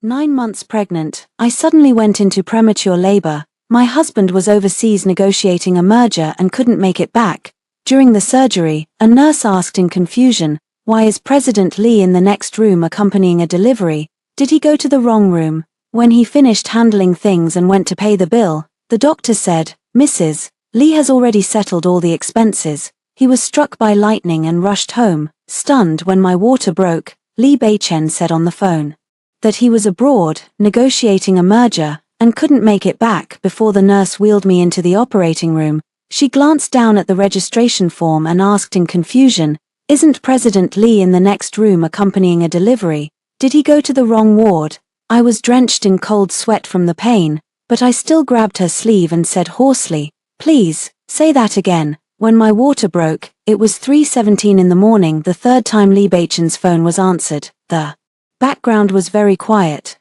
9 months pregnant, I suddenly went into premature labor. My husband was overseas negotiating a merger and couldn't make it back. During the surgery, a nurse asked in confusion, "Why is President Lee in the next room accompanying a delivery? Did he go to the wrong room?" When he finished handling things and went to pay the bill, the doctor said, "Mrs. Lee has already settled all the expenses." He was struck by lightning and rushed home. Stunned when my water broke, Lee Bei-chen said on the phone that he was abroad, negotiating a merger, and couldn't make it back before the nurse wheeled me into the operating room. She glanced down at the registration form and asked in confusion, "Isn't President Lee in the next room accompanying a delivery? Did he go to the wrong ward?" I was drenched in cold sweat from the pain, but I still grabbed her sleeve and said hoarsely, "Please, say that again." When my water broke, it was 3:17 in the morning, the third time Lee Bei-chen's phone was answered. The background was very quiet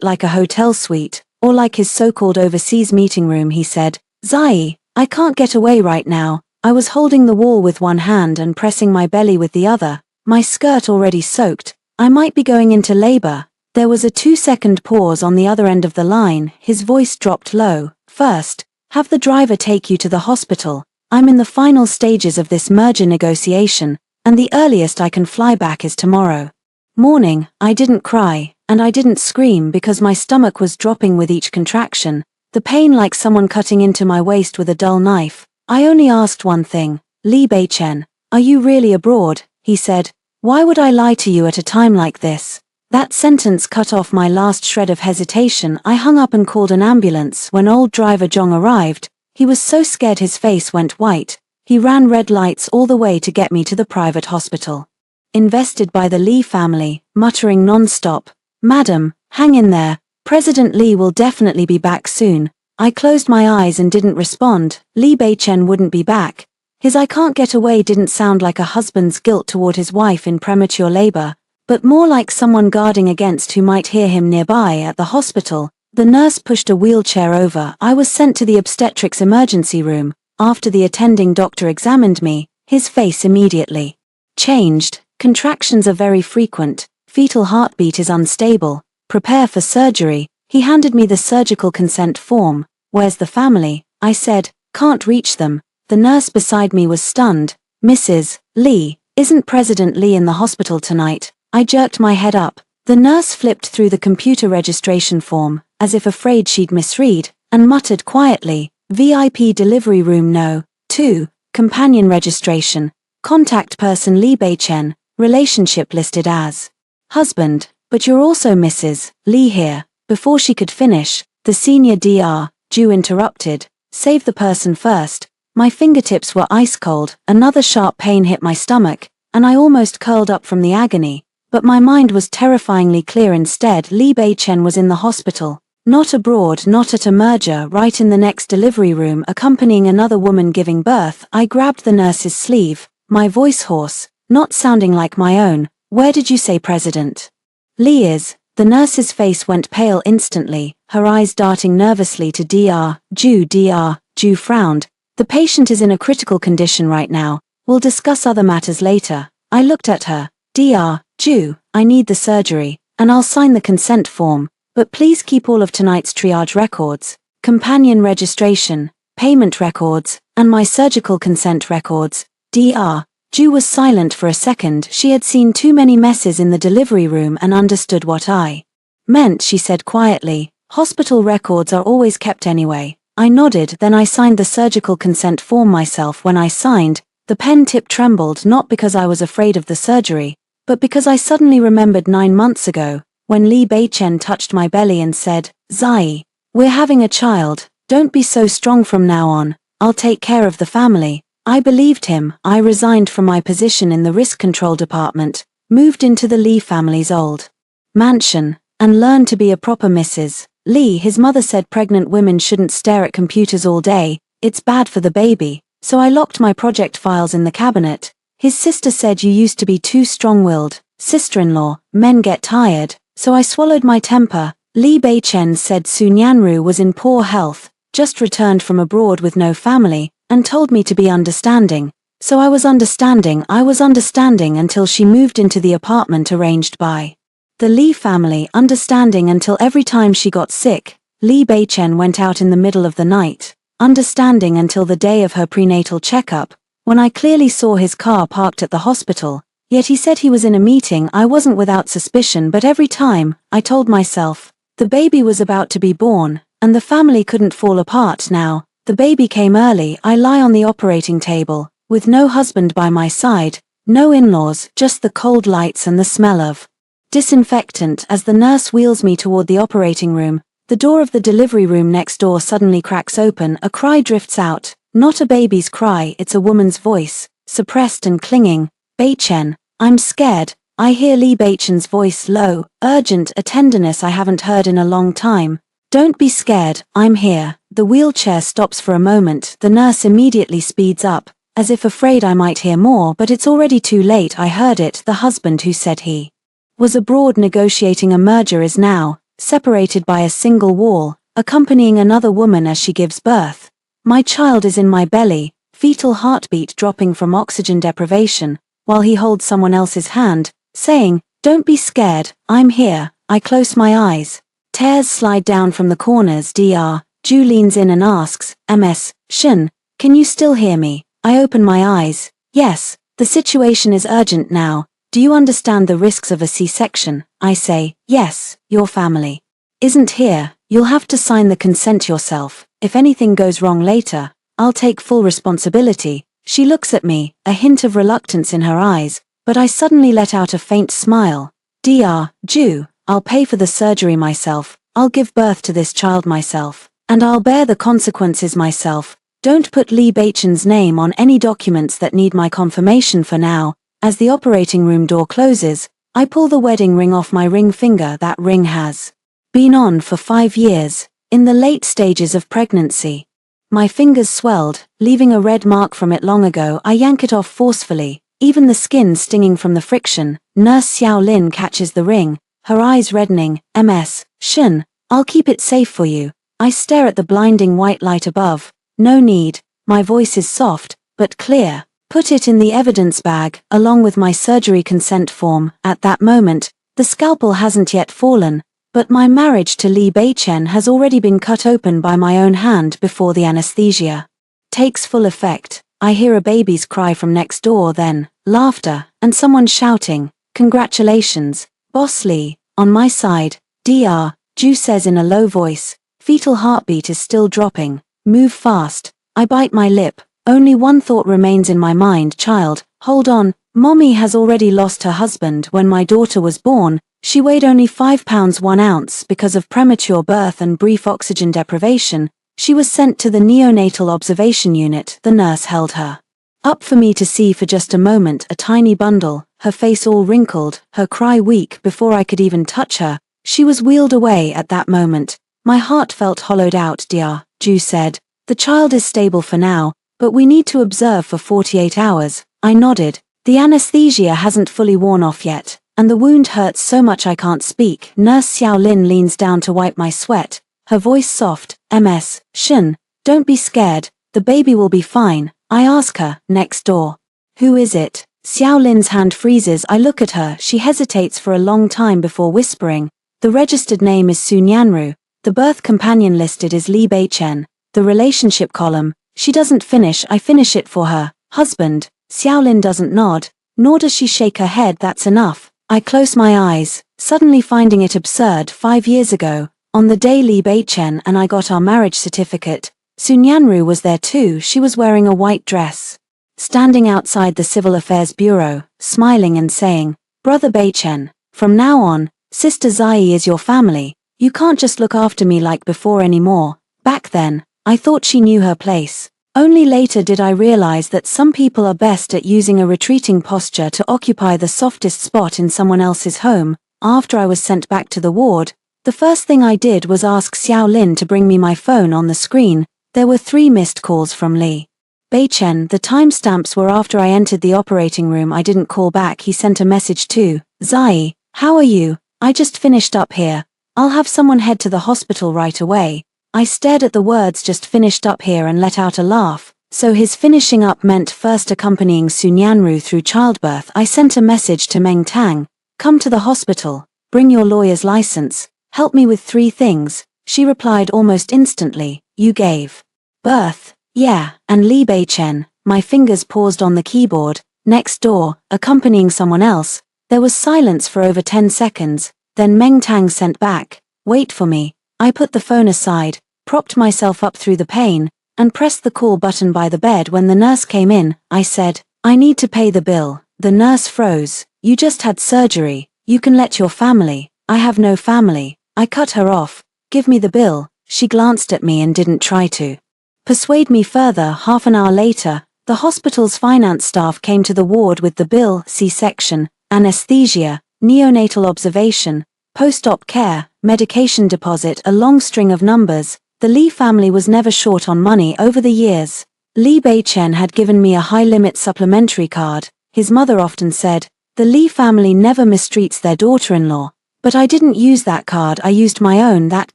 like a hotel suite, or like his so-called overseas meeting room. He said, "Zai, I can't get away right now." I was holding the wall with one hand and pressing my belly with the other, my skirt already soaked. I might be going into labor. There was a 2-second pause on the other end of the line. His voice dropped low. "First, have the driver take you to the hospital. I'm in the final stages of this merger negotiation, and the earliest I can fly back is tomorrow morning." I didn't cry, and I didn't scream because my stomach was dropping with each contraction, the pain like someone cutting into my waist with a dull knife. I only asked one thing, "Lee Bei-chen, are you really abroad?" He said, "Why would I lie to you at a time like this?" That sentence cut off my last shred of hesitation. I hung up and called an ambulance. When old driver Zhong arrived, he was so scared his face went white. He ran red lights all the way to get me to the private hospital invested by the Lee family, muttering non-stop, "Madam, hang in there. President Lee will definitely be back soon." I closed my eyes and didn't respond. Lee Bei-chen wouldn't be back. His "I can't get away" didn't sound like a husband's guilt toward his wife in premature labor, but more like someone guarding against who might hear him nearby. At the hospital, the nurse pushed a wheelchair over. I was sent to the obstetrics emergency room. After the attending doctor examined me, his face immediately changed. "Contractions are very frequent. Fetal heartbeat is unstable. Prepare for surgery." He handed me the surgical consent form. "Where's the family?" I said. "Can't reach them." The nurse beside me was stunned. "Mrs. Lee, isn't President Lee in the hospital tonight?" I jerked my head up. The nurse flipped through the computer registration form, as if afraid she'd misread, and muttered quietly, "VIP delivery room no. 2, companion registration. Contact person Lee Bei-chen, relationship listed as husband, but you're also Mrs. Lee here." Before she could finish, the senior Dr. Ju interrupted, "Save the person first." My fingertips were ice cold. Another sharp pain hit my stomach, and I almost curled up from the agony. But my mind was terrifyingly clear instead. Lee Bei-chen was in the hospital, not abroad, not at a merger, right in the next delivery room accompanying another woman giving birth. I grabbed the nurse's sleeve, my voice hoarse, not sounding like my own. "Where did you say President Lee is?" The nurse's face went pale instantly, her eyes darting nervously to Dr. Ju. Dr. Ju frowned. "The patient is in a critical condition right now. We'll discuss other matters later." I looked at her. "Dr. Ju, I need the surgery, and I'll sign the consent form, but please keep all of tonight's triage records, companion registration, payment records, and my surgical consent records." Dr. Ju was silent for a second. She had seen too many messes in the delivery room and understood what I meant. She said quietly, "Hospital records are always kept anyway." I nodded, then I signed the surgical consent form myself. When I signed, the pen tip trembled, not because I was afraid of the surgery, but because I suddenly remembered 9 months ago, when Lee Bei-chen touched my belly and said, "Zai, we're having a child. Don't be so strong from now on. I'll take care of the family." I believed him. I resigned from my position in the risk control department, moved into the Lee family's old mansion, and learned to be a proper Mrs. Lee. His mother said pregnant women shouldn't stare at computers all day, it's bad for the baby, so I locked my project files in the cabinet. His sister said, "You used to be too strong-willed, sister-in-law, men get tired," so I swallowed my temper. Lee Bei-chen said Su Nyanru was in poor health, just returned from abroad with no family, and told me to be understanding. So I was understanding until she moved into the apartment arranged by The Lee family understanding until every time she got sick, Lee Beichen went out in the middle of the night, understanding until the day of her prenatal checkup, when I clearly saw his car parked at the hospital, yet he said he was in a meeting. I wasn't without suspicion, but every time, I told myself, the baby was about to be born, and the family couldn't fall apart now. The baby came early. I lie on the operating table, with no husband by my side, no in-laws, just the cold lights and the smell of disinfectant as the nurse wheels me toward the operating room. The door of the delivery room next door suddenly cracks open. A cry drifts out, not a baby's cry, it's a woman's voice, suppressed and clinging. Beichen, I'm scared. I hear Lee Beichen's voice, low, urgent, a tenderness I haven't heard in a long time. Don't be scared, I'm here. The wheelchair stops for a moment. The nurse immediately speeds up, as if afraid I might hear more, but it's already too late. I heard it. The husband who said he was abroad negotiating a merger is now separated by a single wall, accompanying another woman as she gives birth. My child is in my belly, fetal heartbeat dropping from oxygen deprivation, while he holds someone else's hand, saying, "Don't be scared, I'm here." I close my eyes. Tears slide down from the corners. Dr. Ju leans in and asks, "Ms. Shin, can you still hear me?" I open my eyes. "Yes, the situation is urgent now. Do you understand the risks of a C-section?" I say, "Yes, your family isn't here. You'll have to sign the consent yourself. If anything goes wrong later, I'll take full responsibility." She looks at me, a hint of reluctance in her eyes, but I suddenly let out a faint smile. "Dr. Ju, I'll pay for the surgery myself. I'll give birth to this child myself, and I'll bear the consequences myself. Don't put Lee Beichen's name on any documents that need my confirmation for now." As the operating room door closes, I pull the wedding ring off my ring finger. That ring has been on for 5 years, in the late stages of pregnancy. My fingers swelled, leaving a red mark from it long ago. I yank it off forcefully, even the skin stinging from the friction. Nurse Xiao Lin catches the ring, her eyes reddening. "Ms. Shin, I'll keep it safe for you." I stare at the blinding white light above. "No need." My voice is soft, but clear. "Put it in the evidence bag, along with my surgery consent form." At that moment, the scalpel hasn't yet fallen, but my marriage to Lee Beichen has already been cut open by my own hand before the anesthesia takes full effect. I hear a baby's cry from next door, then laughter, and someone shouting, "Congratulations, Boss Lee." On my side, Dr. Ju says in a low voice, "Fetal heartbeat is still dropping. Move fast." I bite my lip. Only one thought remains in my mind. "Child, hold on." Mommy has already lost her husband. When my daughter was born, she weighed only 5 pounds 1 ounce. Because of premature birth and brief oxygen deprivation, she was sent to the neonatal observation unit. The nurse held her up for me to see for just a moment, a tiny bundle, her face all wrinkled, her cry weak. Before I could even touch her, she was wheeled away. At that moment, my heart felt hollowed out. Dr. Ju said, "The child is stable for now, but we need to observe for 48 hours. I nodded. The anesthesia hasn't fully worn off yet, and the wound hurts so much I can't speak. Nurse Xiao Lin leans down to wipe my sweat, her voice soft. "Ms. Shin, don't be scared, the baby will be fine." I ask her, "Next door, who is it?" Xiao Lin's hand freezes. I look at her. She hesitates for a long time before whispering, "The registered name is Sun Yanru. The birth companion listed is Lee Beichen. The relationship column." She doesn't finish. I finish it for her. "Husband." Xiao Lin doesn't nod, nor does she shake her head. That's enough. I close my eyes, suddenly finding it absurd. 5 years ago, on the day Lee Beichen and I got our marriage certificate, Sun Yanru was there too. She was wearing a white dress, standing outside the Civil Affairs Bureau, smiling and saying, "Brother Beichen, from now on, Sister Zai is your family. You can't just look after me like before anymore." Back then, I thought she knew her place. Only later did I realize that some people are best at using a retreating posture to occupy the softest spot in someone else's home. After I was sent back to the ward, the first thing I did was ask Xiao Lin to bring me my phone. On the screen, there were 3 missed calls from Lee Beichen. The timestamps were after I entered the operating room. I didn't call back. He sent a message too. "Zai, how are you? I just finished up here. I'll have someone head to the hospital right away." I stared at the words "just finished up here" and let out a laugh. So his finishing up meant first accompanying Sun Yanru through childbirth. I sent a message to Meng Tang, "Come to the hospital." bring your lawyer's license, help me with 3 things. She replied almost instantly, you gave birth. Yeah, and Li Bei-chen. My fingers paused on the keyboard. Next door, accompanying someone else. There was silence for over 10 seconds, then Meng Tang sent back, wait for me. I put the phone aside, propped myself up through the pain, and pressed the call button by the bed. When the nurse came in, I said, I need to pay the bill. The nurse froze. You just had surgery. You can let your family. I have no family. I cut her off. Give me the bill. She glanced at me and didn't try to persuade me further. Half an hour later, the hospital's finance staff came to the ward with the bill: C-section, anesthesia, neonatal observation, post-op care, medication deposit, a long string of numbers. The Li family was never short on money over the years. Li Bei-chen had given me a high-limit supplementary card. His mother often said, the Li family never mistreats their daughter-in-law. But I didn't use that card, I used my own. That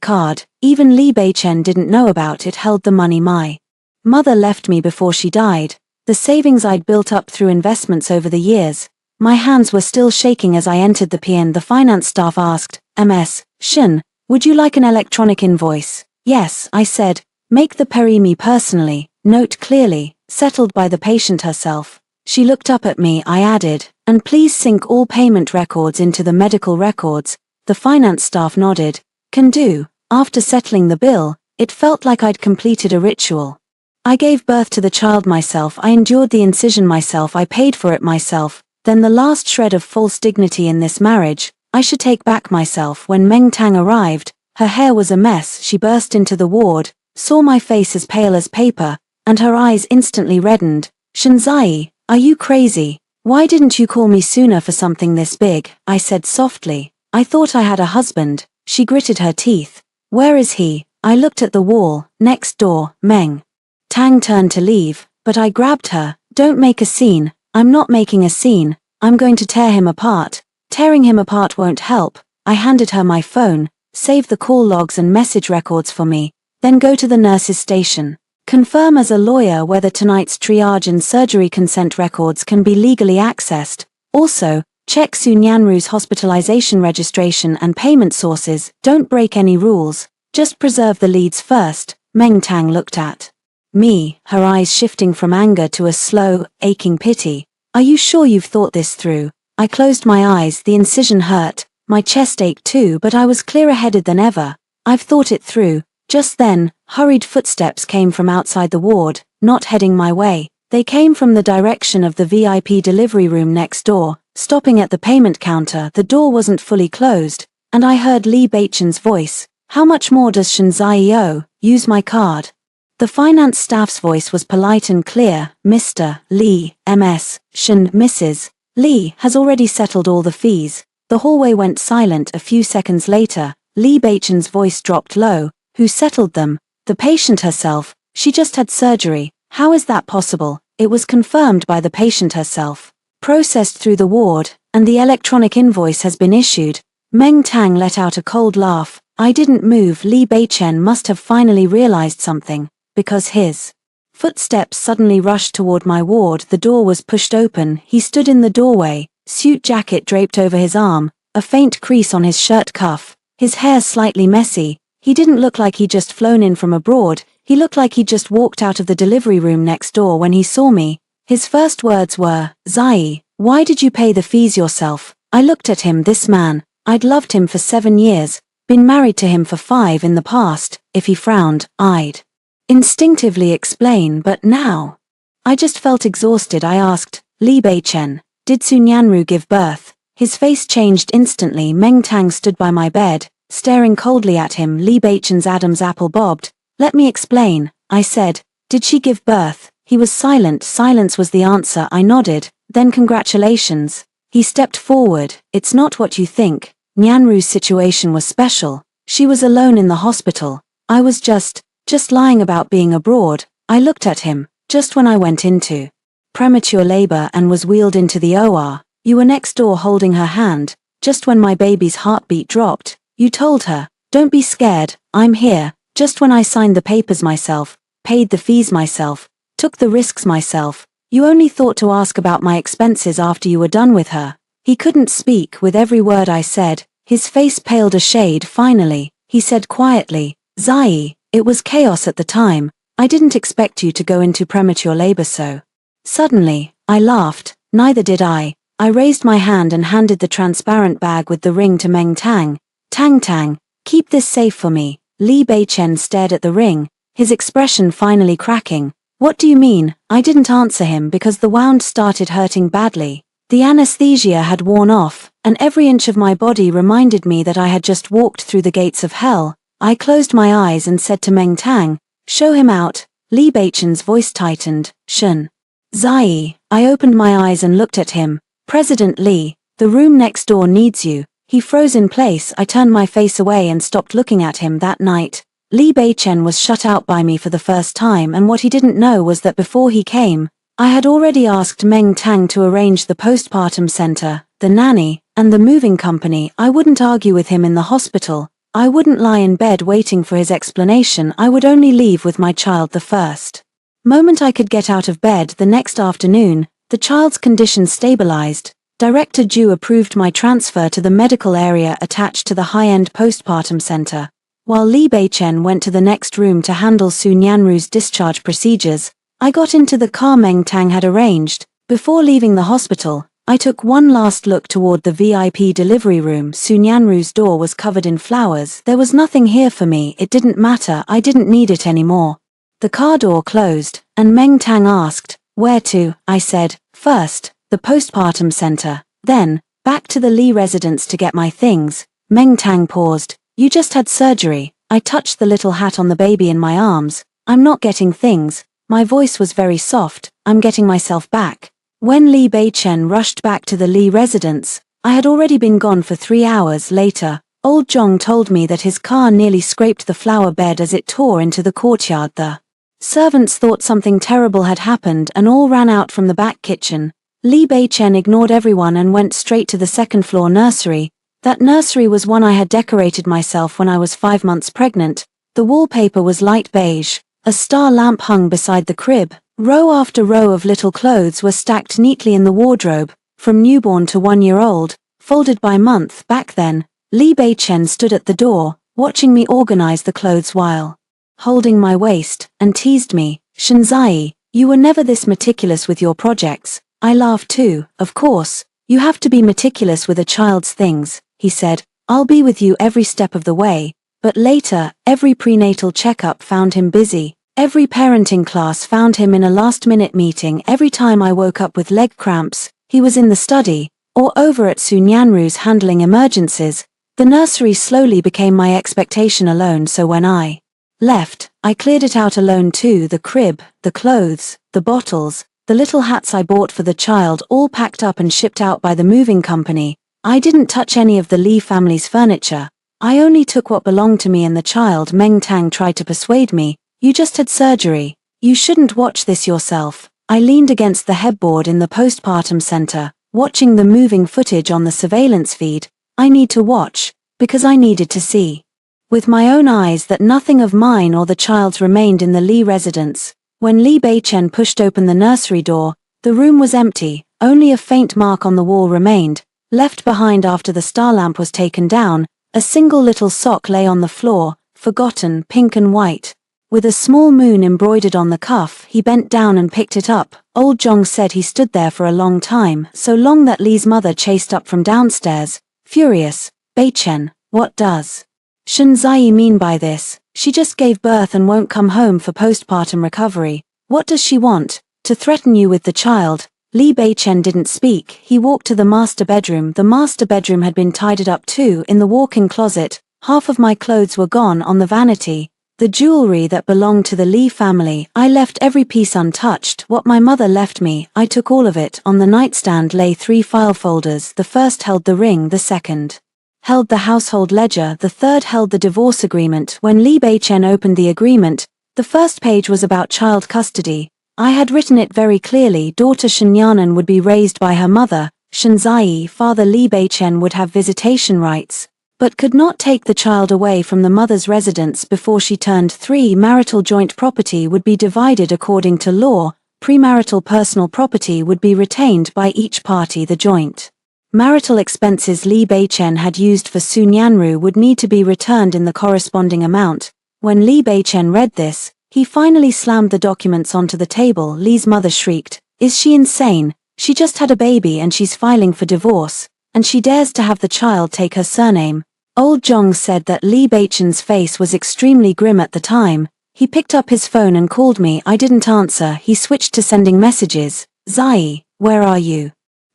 card, even Li Bei-chen didn't know about it, held the money my mother left me before she died. The savings I'd built up through investments over the years. My hands were still shaking as I entered the PN. The finance staff asked, Ms. Shen, would you like an electronic invoice? Yes, I said. Make the peri me personally, note clearly, settled by the patient herself. She looked up at me. I added, and please sync all payment records into the medical records. The finance staff nodded. Can do. After settling the bill, it felt like I'd completed a ritual. I gave birth to the child myself. I endured the incision myself. I paid for it myself. Then the last shred of false dignity in this marriage, I should take back myself. When Meng Tang arrived, her hair was a mess. She burst into the ward, saw my face as pale as paper, and her eyes instantly reddened. Shanzai, are you crazy? Why didn't you call me sooner for something this big? I said softly. I thought I had a husband. She gritted her teeth. Where is he? I looked at the wall. Next door. Meng Tang turned to leave, but I grabbed her. Don't make a scene. I'm not making a scene. I'm going to tear him apart. Tearing him apart won't help. I handed her my phone. Save the call logs and message records for me. Then go to the nurse's station. Confirm as a lawyer whether tonight's triage and surgery consent records can be legally accessed. Also, check Su Nyanru's hospitalization registration and payment sources. Don't break any rules. Just preserve the leads first. Meng Tang looked at me, her eyes shifting from anger to a slow, aching pity. Are you sure you've thought this through? I closed my eyes. The incision hurt. My chest ached too, but I was clearer-headed than ever. I've thought it through. Just then, hurried footsteps came from outside the ward, not heading my way. They came from the direction of the VIP delivery room next door. Stopping at the payment counter, the door wasn't fully closed, and I heard Li Bei-chen's voice. How much more does Shanzai owe? Use my card. The finance staff's voice was polite and clear. Mr. Li, Ms. Shen, Mrs. Li has already settled all the fees. The hallway went silent. A few seconds later, Li Bei-chen's voice dropped low. Who settled them? The patient herself. She just had surgery. How is that possible? It was confirmed by the patient herself. Processed through the ward, and the electronic invoice has been issued. Meng Tang let out a cold laugh. I didn't move. Li Bei-chen must have finally realized something, because his footsteps suddenly rushed toward my ward. The door was pushed open. He stood in the doorway, suit jacket draped over his arm, a faint crease on his shirt cuff, his hair slightly messy. He didn't look like he'd just flown in from abroad. He looked like he'd just walked out of the delivery room next door. When he saw me, his first words were, Zai, why did you pay the fees yourself? I looked at him. This man, I'd loved him for 7 years, been married to him for 5 in the past. If he frowned, I'd instinctively explain, but now I just felt exhausted. I asked, Li Bei-chen, did Su Nyanru give birth? His face changed instantly. Meng Tang stood by my bed, staring coldly at him. Li Bei-chen's Adam's apple bobbed. Let me explain, I said. Did she give birth? He was silent. Silence was the answer. I nodded. Then congratulations. He stepped forward. It's not what you think. Nyanru's situation was special. She was alone in the hospital. I was just lying about being abroad. I looked at him, just when I went into premature labor and was wheeled into the OR. You were next door holding her hand, just when my baby's heartbeat dropped. You told her, don't be scared, I'm here. Just when I signed the papers myself, paid the fees myself, took the risks myself. You only thought to ask about my expenses after you were done with her. He couldn't speak. With every word I said, His face paled a shade. Finally, he said quietly, "Zai, it was chaos at the time. I didn't expect you to go into premature labor so suddenly." I laughed. Neither did I. I raised my hand and handed the transparent bag with the ring to Meng Tang. "Tang Tang, keep this safe for me." Li Beichen stared at the ring, his expression finally cracking. "What do you mean?" I didn't answer him because the wound started hurting badly. The anesthesia had worn off, and every inch of my body reminded me that I had just walked through the gates of hell. I closed my eyes and said to Meng Tang, "Show him out." Li Beichen's voice tightened. "Shun. Zai." I opened my eyes and looked at him. "President Li, the room next door needs you." He froze in place. I turned my face away and stopped looking at him. That night, Li Beichen was shut out by me for the first time, and what he didn't know was that before he came, I had already asked Meng Tang to arrange the postpartum center, the nanny, and the moving company. I wouldn't argue with him in the hospital. I wouldn't lie in bed waiting for his explanation. I would only leave with my child the first moment I could get out of bed. The next afternoon, the child's condition stabilized. Director Ju approved my transfer to the medical area attached to the high-end postpartum center, while Li Beichen went to the next room to handle Su Nyanru's discharge procedures. I got into the car Meng Tang had arranged. Before leaving the hospital, I took one last look toward the VIP delivery room. Su Nyanru's door was covered in flowers. There was nothing here for me. It didn't matter. I didn't need it anymore. The car door closed, and Meng Tang asked, "Where to?" I said, "First, the postpartum center, then, back to the Li residence to get my things." Meng Tang paused. "You just had surgery." I touched the little hat on the baby in my arms. "I'm not getting things." My voice was very soft. "I'm getting myself back." When Li Beichen rushed back to the Li residence, I had already been gone for 3 hours. Later, old Zhong told me that his car nearly scraped the flower bed as it tore into the courtyard. The servants thought something terrible had happened and all ran out from the back kitchen. Li Beichen ignored everyone and went straight to the second-floor nursery. That nursery was one I had decorated myself when I was 5 months pregnant. The wallpaper was light beige. A star lamp hung beside the crib. Row after row of little clothes were stacked neatly in the wardrobe, from newborn to 1-year-old, folded by month. Back then, Li Beichen stood at the door, watching me organize the clothes while holding my waist, and teased me. "Shinzai, you were never this meticulous with your projects." I laughed too. "Of course, you have to be meticulous with a child's things," he said. "I'll be with you every step of the way." But later, every prenatal checkup found him busy. Every parenting class found him in a last-minute meeting. Every time I woke up with leg cramps, he was in the study, or over at Su Nyanru's handling emergencies. The nursery slowly became my expectation alone, so when I left, I cleared it out alone too. The crib, the clothes, the bottles, the little hats I bought for the child, all packed up and shipped out by the moving company. I didn't touch any of the Li family's furniture. I only took what belonged to me and the child. Meng Tang tried to persuade me. "You just had surgery. You shouldn't watch this yourself." I leaned against the headboard in the postpartum center, watching the moving footage on the surveillance feed. I need to watch, because I needed to see with my own eyes that nothing of mine or the child's remained in the Li residence. When Li Beichen pushed open the nursery door, the room was empty. Only a faint mark on the wall remained, left behind after the star lamp was taken down. A single little sock lay on the floor, forgotten, pink and white, with a small moon embroidered on the cuff. He bent down and picked it up. Old Zhong said he stood there for a long time, so long that Li's mother chased up from downstairs, furious. "Beichen, what does Shinzai mean by this? She just gave birth and won't come home for postpartum recovery. What does she want? To threaten you with the child?" Li Beichen didn't speak. He walked to the master bedroom. The master bedroom had been tidied up too. In the walk-in closet, half of my clothes were gone. On the vanity, the jewelry that belonged to the Li family. I left every piece untouched. What my mother left me, I took all of it. On the nightstand lay 3 file folders. The first held the ring, the second held the household ledger, the third held the divorce agreement. When Li Beichen opened the agreement, the first page was about child custody. I had written it very clearly. Daughter Shinyanan would be raised by her mother, Shinzai. Father Li Beichen would have visitation rights, but could not take the child away from the mother's residence before she turned 3. Marital joint property would be divided according to law. Premarital personal property would be retained by each party. The joint Marital expenses Lee Bei-chen had used for Su Nyanru would need to be returned in the corresponding amount. When Lee Bei-chen read this, he finally slammed the documents onto the table. Lee's mother shrieked, "Is she insane? She just had a baby and she's filing for divorce, and she dares to have the child take her surname." Old Jong said that Lee Bei-chen's face was extremely grim at the time. He picked up his phone and called me. I didn't answer. He switched to sending messages. "Zai, where are you?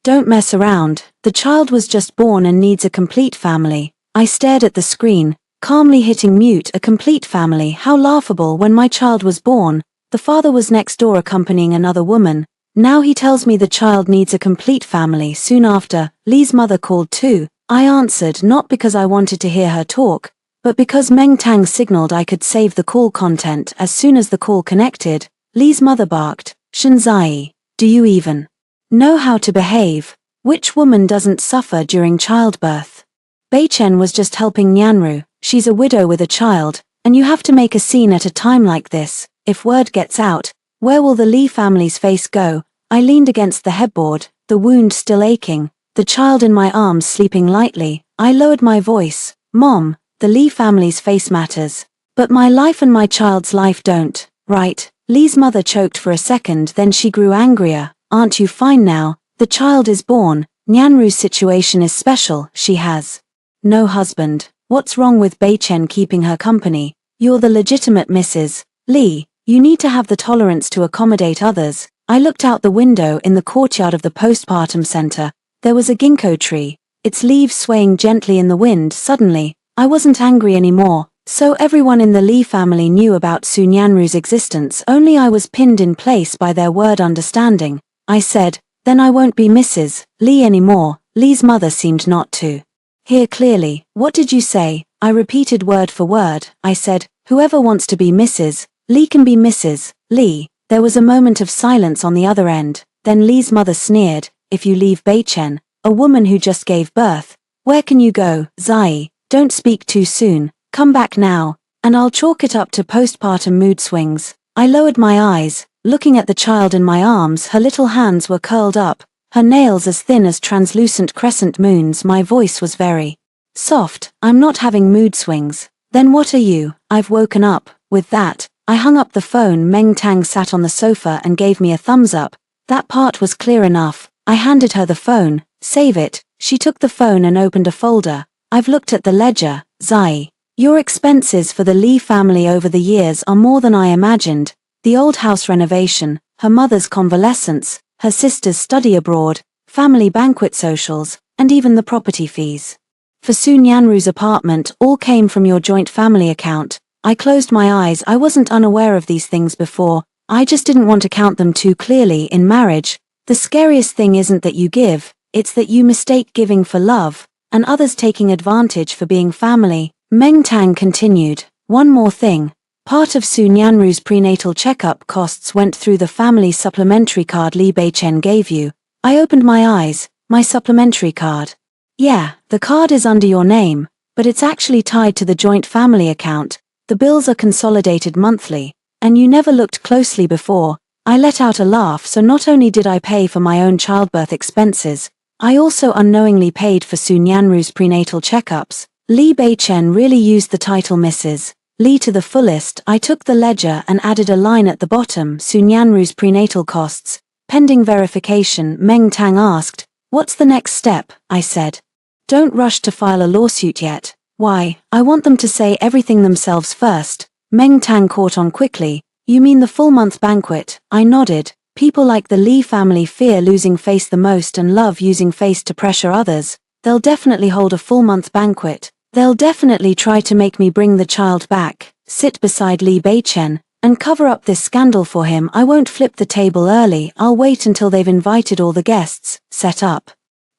Don't mess around. The child was just born and needs a complete family." I stared at the screen, calmly hitting mute. A complete family? How laughable. When my child was born, the father was next door accompanying another woman. Now he tells me the child needs a complete family. Soon after, Lee's mother called too. I answered, not because I wanted to hear her talk, but because Meng Tang signaled I could save the call content. As soon as the call connected, Lee's mother barked, "Shenzai, do you even know how to behave? Which woman doesn't suffer during childbirth?" Bei-chen was just helping Nyanru. She's a widow with a child, and you have to make a scene at a time like this. If word gets out, where will the Lee family's face go? I leaned against the headboard, the wound still aching, the child in my arms sleeping lightly. I lowered my voice. "Mom, the Lee family's face matters. But my life and my child's life don't, right?" Lee's mother choked for a second, then she grew angrier. "Aren't you fine now? The child is born. Nyanru's situation is special. She has no husband. What's wrong with Bei-chen keeping her company? You're the legitimate Mrs. Lee. You need to have the tolerance to accommodate others." I looked out the window in the courtyard of the postpartum center. There was a ginkgo tree, its leaves swaying gently in the wind. Suddenly, I wasn't angry anymore. So everyone in the Lee family knew about Su Nyanru's existence, only I was pinned in place by their word understanding. I said, "Then I won't be Mrs. Lee anymore." Lee's mother seemed not to hear clearly. "What did you say?" I repeated word for word. I said, "Whoever wants to be Mrs. Lee can be Mrs. Lee." There was a moment of silence on the other end. Then Lee's mother sneered, "If you leave Bei-chen, a woman who just gave birth, where can you go?" "Zai, don't speak too soon. Come back now, and I'll chalk it up to postpartum mood swings." I lowered my eyes, looking at the child in my arms. Her little hands were curled up, her nails as thin as translucent crescent moons. My voice was very soft. "I'm not having mood swings." "Then what are you?" "I've woken up." With that, I hung up the phone. Meng Tang sat on the sofa and gave me a thumbs up. That part was clear enough. I handed her the phone. "Save it." She took the phone and opened a folder. "I've looked at the ledger, Zai. Your expenses for the Lee family over the years are more than I imagined. The old house renovation, her mother's convalescence, her sister's study abroad, family banquet socials, and even the property fees for Su Nyanru's apartment all came from your joint family account." I closed my eyes. I wasn't unaware of these things before. I just didn't want to count them too clearly. In marriage, the scariest thing isn't that you give, it's that you mistake giving for love, and others taking advantage for being family. Meng Tang continued, "One more thing. Part of Su Nyanru's prenatal checkup costs went through the family supplementary card Lee Bei-chen gave you." I opened my eyes. "My supplementary card?" "Yeah, the card is under your name, but it's actually tied to the joint family account. The bills are consolidated monthly, and you never looked closely before." I let out a laugh. So not only did I pay for my own childbirth expenses, I also unknowingly paid for Su Nyanru's prenatal checkups. Lee Bei-chen really used the title Mrs. Lee to the fullest. I took the ledger and added a line at the bottom, Su Nyanru's prenatal costs, pending verification. Meng Tang asked, "What's the next step?" I said, "Don't rush to file a lawsuit yet." "Why?" "I want them to say everything themselves first." Meng Tang caught on quickly. "You mean the full-month banquet?" I nodded. People like the Lee family fear losing face the most and love using face to pressure others. They'll definitely hold a full-month banquet. They'll definitely try to make me bring the child back, sit beside Lee Bei-chen, and cover up this scandal for him. I won't flip the table early. I'll wait until they've invited all the guests, set up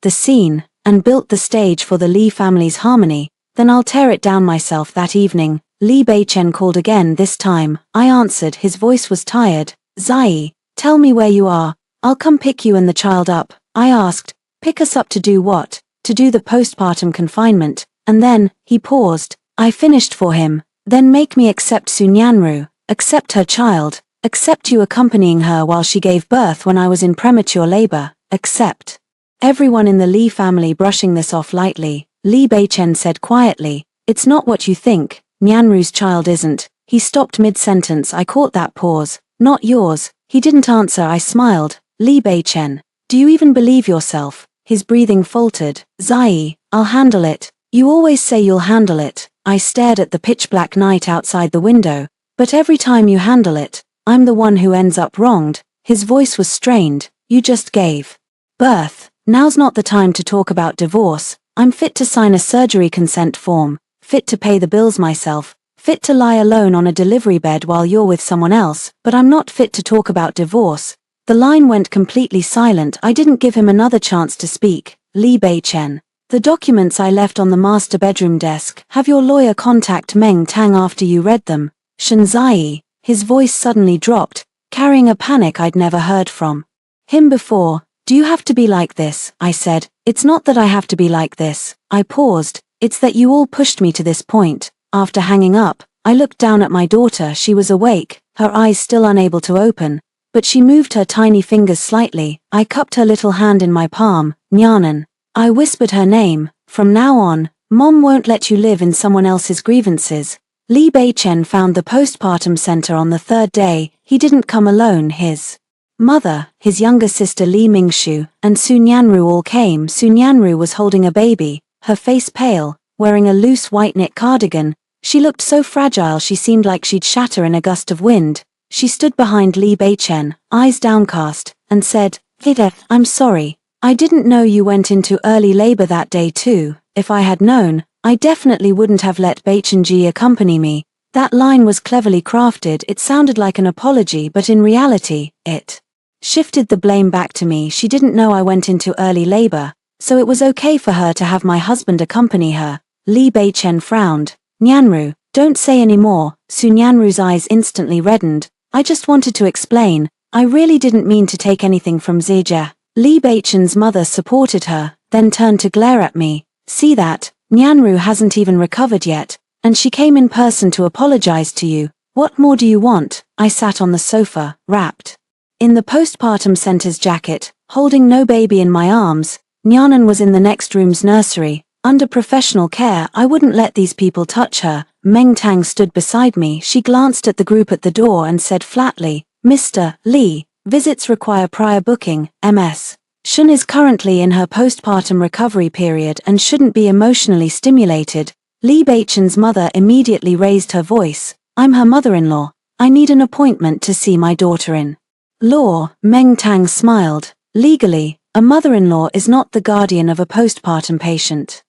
the scene, and built the stage for the Lee family's harmony. Then I'll tear it down myself. That evening, Lee Bei-chen called again. This time, I answered. His voice was tired. "Zai, tell me where you are. I'll come pick you and the child up." I asked, "Pick us up to do what?" "To do the postpartum confinement." And then, he paused. I finished for him. "Then make me accept Su Nyanru, accept her child, accept you accompanying her while she gave birth when I was in premature labor, accept Everyone in the Lee family brushing this off lightly, Lee Bei-chen said quietly, "It's not what you think, Nyanru's child isn't." He stopped mid-sentence. I caught that pause. "Not yours." He didn't answer. I smiled. "Lee Bei-chen, do you even believe yourself?" His breathing faltered. "Zai, I'll handle it. You always say you'll handle it." I stared at the pitch-black night outside the window. "But every time you handle it, I'm the one who ends up wronged." His voice was strained. "You just gave birth. Now's not the time to talk about divorce. I'm fit to sign a surgery consent form, fit to pay the bills myself, fit to lie alone on a delivery bed while you're with someone else, but I'm not fit to talk about divorce." The line went completely silent. I didn't give him another chance to speak. "Lee Bei-chen, the documents I left on the master bedroom desk, have your lawyer contact Meng Tang after you read them." Shanzai, his voice suddenly dropped, carrying a panic I'd never heard from him before. "Do you have to be like this?" I said. "It's not that I have to be like this." I paused. "It's that you all pushed me to this point." After hanging up, I looked down at my daughter. She was awake, her eyes still unable to open, but she moved her tiny fingers slightly. I cupped her little hand in my palm. "Nyanan." I whispered her name. "From now on, Mom won't let you live in someone else's grievances." Lee Bei-chen found the postpartum center on the third day. He didn't come alone. His mother, his younger sister Lee Mingshu, and Su Nyanru all came. Su Nyanru was holding a baby, her face pale, wearing a loose white knit cardigan. She looked so fragile she seemed like she'd shatter in a gust of wind. She stood behind Lee Bei-chen, eyes downcast, and said, "Vida, I'm sorry. I didn't know you went into early labor that day too. If I had known, I definitely wouldn't have let Bei-chen-ji accompany me." That line was cleverly crafted. It sounded like an apology, but in reality, it shifted the blame back to me. She didn't know I went into early labor, so it was okay for her to have my husband accompany her. Lee Bei-chen frowned. "Nyanru, don't say any more." Su Nyanru's eyes instantly reddened. "I just wanted to explain. I really didn't mean to take anything from Zija." Lee Bei-chen's mother supported her, then turned to glare at me. "See that? Nyanru hasn't even recovered yet, and she came in person to apologize to you. What more do you want?" I sat on the sofa, wrapped in the postpartum center's jacket, holding no baby in my arms. Nyanan was in the next room's nursery. Under professional care, I wouldn't let these people touch her. Meng Tang stood beside me. She glanced at the group at the door and said flatly, "Mr. Lee, visits require prior booking, Ms. Shun is currently in her postpartum recovery period and shouldn't be emotionally stimulated." Lee Bei-chen's mother immediately raised her voice. "I'm her mother-in-law. I need an appointment to see my daughter-in law." Meng Tang smiled. "Legally, a mother-in-law is not the guardian of a postpartum patient."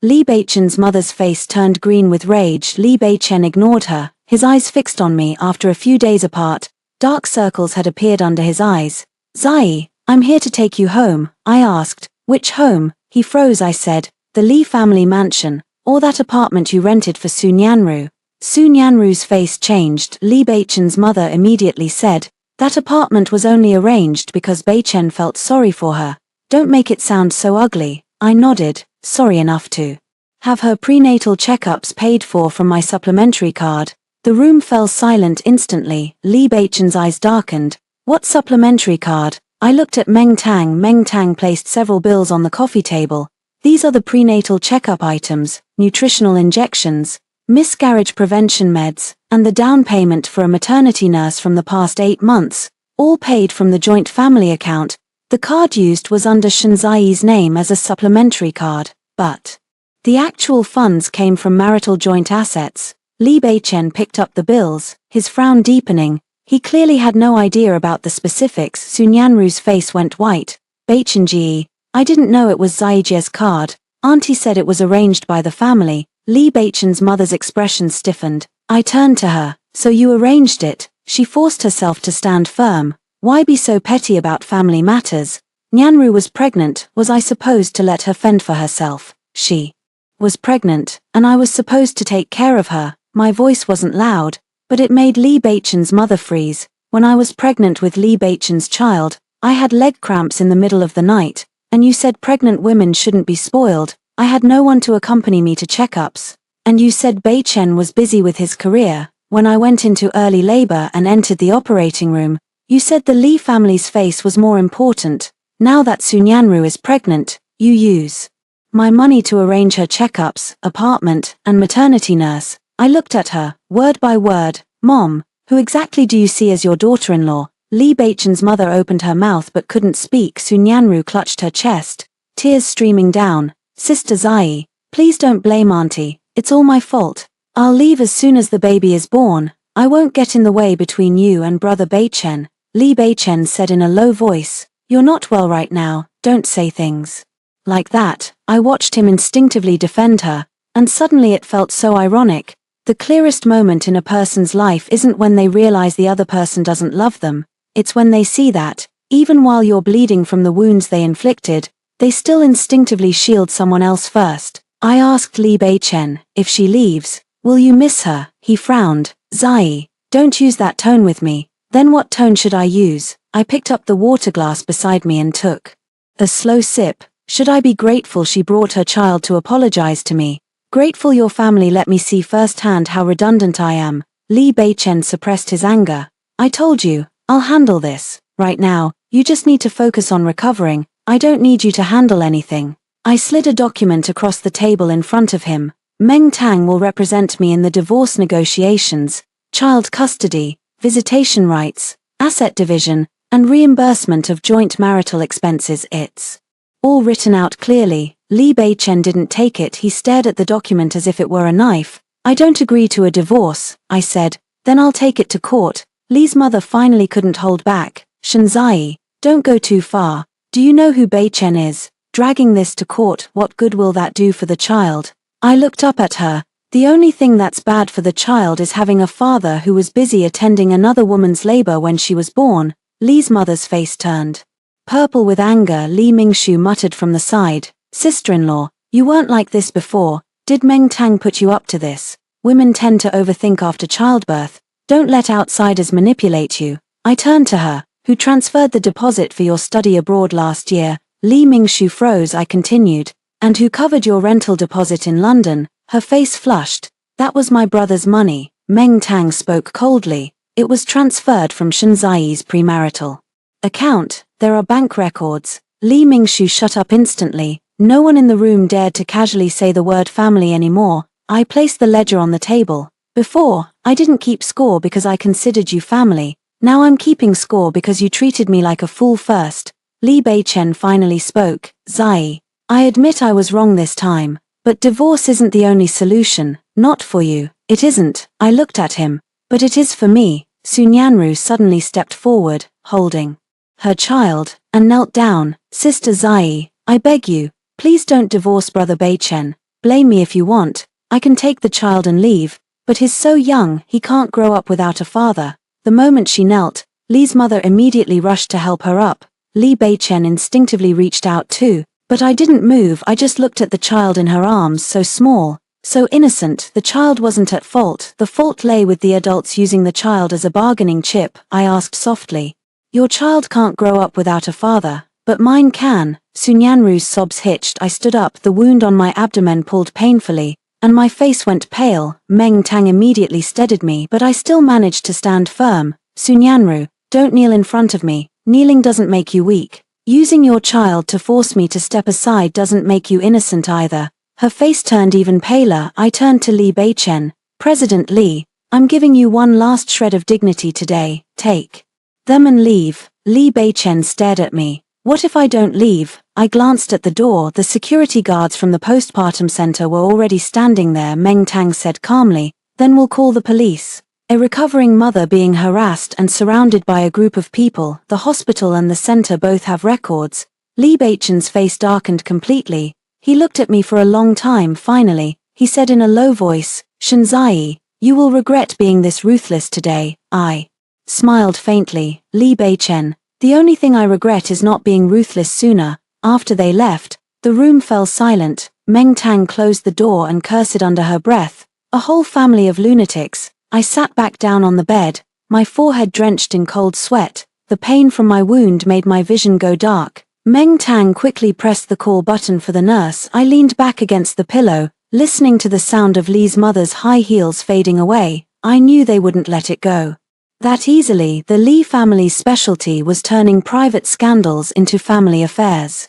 Lee Bei-chen's mother's face turned green with rage. Lee Bei-chen ignored her, his eyes fixed on me. After a few days apart, dark circles had appeared under his eyes. "Zai, I'm here to take you home." I asked. "Which home?" He froze. I said, "The Lee family mansion, or that apartment you rented for Su Nyanru." Su Nyanru's face changed. Lee Bei-chen's mother immediately said, "That apartment was only arranged because Bei-chen felt sorry for her. Don't make it sound so ugly." I nodded. "Sorry enough to have her prenatal checkups paid for from my supplementary card." The room fell silent instantly. Lee Bei-chen's eyes darkened. "What supplementary card?" I looked at Meng Tang. Meng Tang placed several bills on the coffee table. "These are the prenatal checkup items, nutritional injections, miscarriage prevention meds, and the down payment for a maternity nurse from the past 8 months, all paid from the joint family account." The card used was under Shanzai's name as a supplementary card, but the actual funds came from marital joint assets. Lee Bei-chen picked up the bills, his frown deepening. He clearly had no idea about the specifics. Su Nyanru's face went white. "Bei-chen-ji, I didn't know it was Zaijia's card. Auntie said it was arranged by the family." Lee Bei-chen's mother's expression stiffened. I turned to her. "So you arranged it?" She forced herself to stand firm. "Why be so petty about family matters? Nyanru was pregnant. Was I supposed to let her fend for herself? She was pregnant, and I was supposed to take care of her." My voice wasn't loud, but it made Lee Bei-chen's mother freeze. "When I was pregnant with Lee Bei-chen's child, I had leg cramps in the middle of the night, and you said pregnant women shouldn't be spoiled. I had no one to accompany me to checkups. And you said Bei-chen was busy with his career. When I went into early labor and entered the operating room, you said the Lee family's face was more important." Now that Sunyanru is pregnant, you use my money to arrange her checkups, apartment, and maternity nurse. I looked at her, word by word. Mom, who exactly do you see as your daughter-in-law? Lee Baichen's mother opened her mouth but couldn't speak. Sunyanru clutched her chest, tears streaming down. Sister Zai, please don't blame Auntie, it's all my fault. I'll leave as soon as the baby is born. I won't get in the way between you and Brother Baichen. Lee Baichen said in a low voice, you're not well right now, don't say things like that. I watched him instinctively defend her, and suddenly it felt so ironic. The clearest moment in a person's life isn't when they realize the other person doesn't love them, it's when they see that, even while you're bleeding from the wounds they inflicted, they still instinctively shield someone else first. I asked Lee Baichen, if she leaves, will you miss her? He frowned. Zai, don't use that tone with me. Then what tone should I use? I picked up the water glass beside me and took a slow sip. Should I be grateful she brought her child to apologize to me? Grateful your family let me see firsthand how redundant I am. Lee Baichen suppressed his anger. I told you, I'll handle this. Right now, you just need to focus on recovering. I don't need you to handle anything. I slid a document across the table in front of him. Meng Tang will represent me in the divorce negotiations, child custody, visitation rights, asset division, and reimbursement of joint marital expenses. It's all written out clearly. Lee Baichen didn't take it. He stared at the document as if it were a knife. I don't agree to a divorce, I said. Then I'll take it to court. Lee's mother finally couldn't hold back. Shanzai, don't go too far. Do you know who Baichen is? Dragging this to court, what good will that do for the child? I looked up at her. The only thing that's bad for the child is having a father who was busy attending another woman's labor when she was born. Lee's mother's face turned purple with anger. Li Mingshu muttered from the side, sister-in-law, you weren't like this before. Did Meng Tang put you up to this? Women tend to overthink after childbirth. Don't let outsiders manipulate you. I turned to her. Who transferred the deposit for your study abroad last year? Li Mingshu froze. I continued. And who covered your rental deposit in London? Her face flushed. That was my brother's money. Meng Tang spoke coldly. It was transferred from Shanzai's premarital account. There are bank records. Li Mingshu shut up instantly. No one in the room dared to casually say the word family anymore. I placed the ledger on the table. Before, I didn't keep score because I considered you family. Now I'm keeping score because you treated me like a fool first. Li Baichen finally spoke. Zai, I admit I was wrong this time. But divorce isn't the only solution. Not for you. It isn't. I looked at him. But it is for me. Sunyanru suddenly stepped forward, holding her child, and knelt down. Sister Zai, I beg you, please don't divorce Brother Baichen. Blame me if you want. I can take the child and leave, but he's so young, he can't grow up without a father. The moment she knelt, Lee's mother immediately rushed to help her up. Lee Baichen instinctively reached out too, but I didn't move. I just looked at the child in her arms, so small, so innocent. The child wasn't at fault. The fault lay with the adults using the child as a bargaining chip. I asked softly, your child can't grow up without a father, but mine can. Sunyanru's sobs hitched. I stood up. The wound on my abdomen pulled painfully, and my face went pale. Meng Tang immediately steadied me, but I still managed to stand firm. Sunyanru, don't kneel in front of me. Kneeling doesn't make you weak. Using your child to force me to step aside doesn't make you innocent either. Her face turned even paler. I turned to Lee Baichen. President Lee, I'm giving you one last shred of dignity today. Take them and leave. Lee Baichen stared at me. What if I don't leave? I glanced at the door. The security guards from the postpartum center were already standing there. Meng Tang said calmly, then we'll call the police. A recovering mother being harassed and surrounded by a group of people. The hospital and the center both have records. Lee Baichen's face darkened completely. He looked at me for a long time. Finally, he said in a low voice, Shanzai, you will regret being this ruthless today. I smiled faintly. Lee Baichen, the only thing I regret is not being ruthless sooner. After they left, the room fell silent. Meng Tang closed the door and cursed under her breath. A whole family of lunatics. I sat back down on the bed, my forehead drenched in cold sweat. The pain from my wound made my vision go dark. Meng Tang quickly pressed the call button for the nurse. I leaned back against the pillow, listening to the sound of Lee's mother's high heels fading away. I knew they wouldn't let it go. That easily, the Lee family's specialty was turning private scandals into family affairs.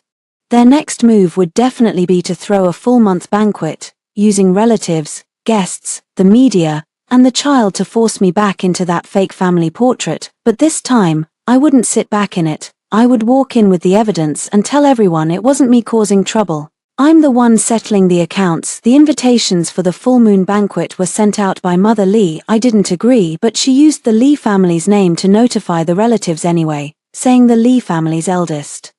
Their next move would definitely be to throw a full-month banquet, using relatives, guests, the media, and the child to force me back into that fake family portrait. But this time, I wouldn't sit back in it. I would walk in with the evidence and tell everyone it wasn't me causing trouble. I'm the one settling the accounts. The invitations for the full moon banquet were sent out by Mother Lee. I didn't agree, but she used the Lee family's name to notify the relatives anyway, saying the Lee family's eldest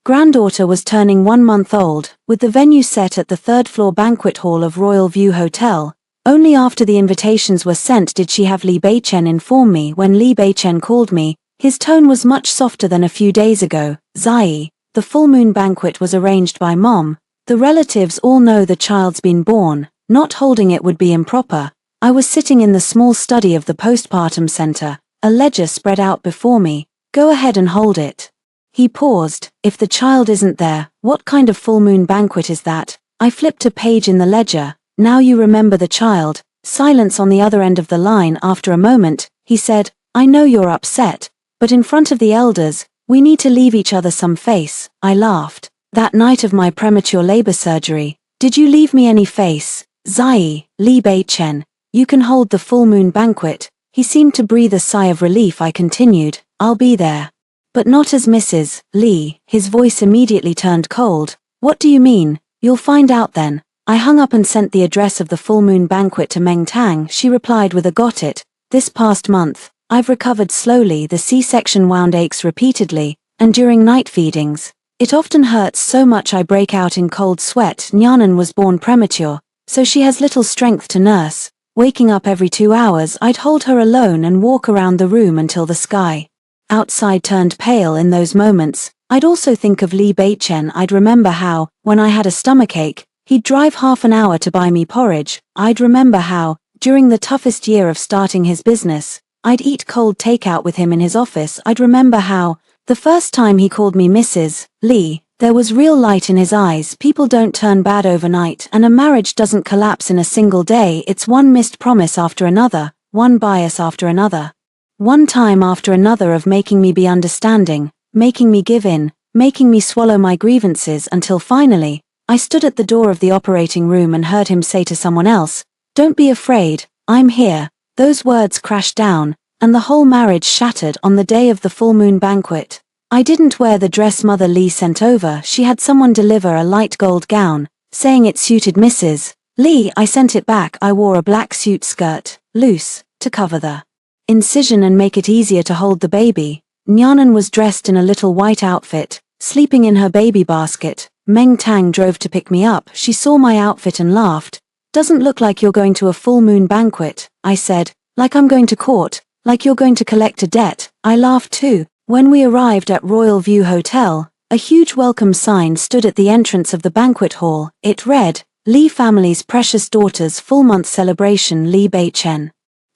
granddaughter was turning 1 month old, with the venue set at the third-floor banquet hall of Royal View Hotel. Only after the invitations were sent did she have Li Beichen inform me. When Li Beichen called me, his tone was much softer than a few days ago. Zai, the full moon banquet was arranged by Mom. The relatives all know the child's been born. Not holding it would be improper. I was sitting in the small study of the postpartum center, a ledger spread out before me. Go ahead and hold it. He paused. If the child isn't there, what kind of full moon banquet is that? I flipped a page in the ledger. Now you remember the child. Silence on the other end of the line. After a moment, he said, I know you're upset, but in front of the elders, we need to leave each other some face. I laughed. That night of my premature labor surgery, did you leave me any face? Zai, Li Beichen, you can hold the full moon banquet. He seemed to breathe a sigh of relief. I continued, I'll be there. But not as Mrs. Lee. His voice immediately turned cold. What do you mean? You'll find out then. I hung up and sent the address of the full moon banquet to Meng Tang. She replied with a got it. This past month, I've recovered slowly. The C-section wound aches repeatedly, and during night feedings, it often hurts so much I break out in cold sweat. Nyanan was born premature, so she has little strength to nurse. Waking up every 2 hours, I'd hold her alone and walk around the room until the sky outside turned pale. In those moments, I'd also think of Li Beichen. I'd remember how, when I had a stomachache, he'd drive half an hour to buy me porridge. I'd remember how, during the toughest year of starting his business, I'd eat cold takeout with him in his office. I'd remember how, the first time he called me Mrs. Lee, there was real light in his eyes. People don't turn bad overnight, and a marriage doesn't collapse in a single day. It's one missed promise after another, one bias after another, one time after another of making me be understanding, making me give in, making me swallow my grievances until finally, I stood at the door of the operating room and heard him say to someone else, Don't be afraid, I'm here. Those words crashed down, and the whole marriage shattered on the day of the full moon banquet. I didn't wear the dress Mother Lee sent over. She had someone deliver a light gold gown, saying it suited Mrs. Lee. I sent it back. I wore a black suit skirt, loose, to cover the incision and make it easier to hold the baby. Nyanan was dressed in a little white outfit, sleeping in her baby basket. Meng Tang drove to pick me up. She saw my outfit and laughed. Doesn't look like you're going to a full moon banquet, I said. Like I'm going to court, like you're going to collect a debt. I laughed too. When we arrived at Royal View Hotel, a huge welcome sign stood at the entrance of the banquet hall. It read, Lee family's precious daughter's full-month celebration. Li Beichen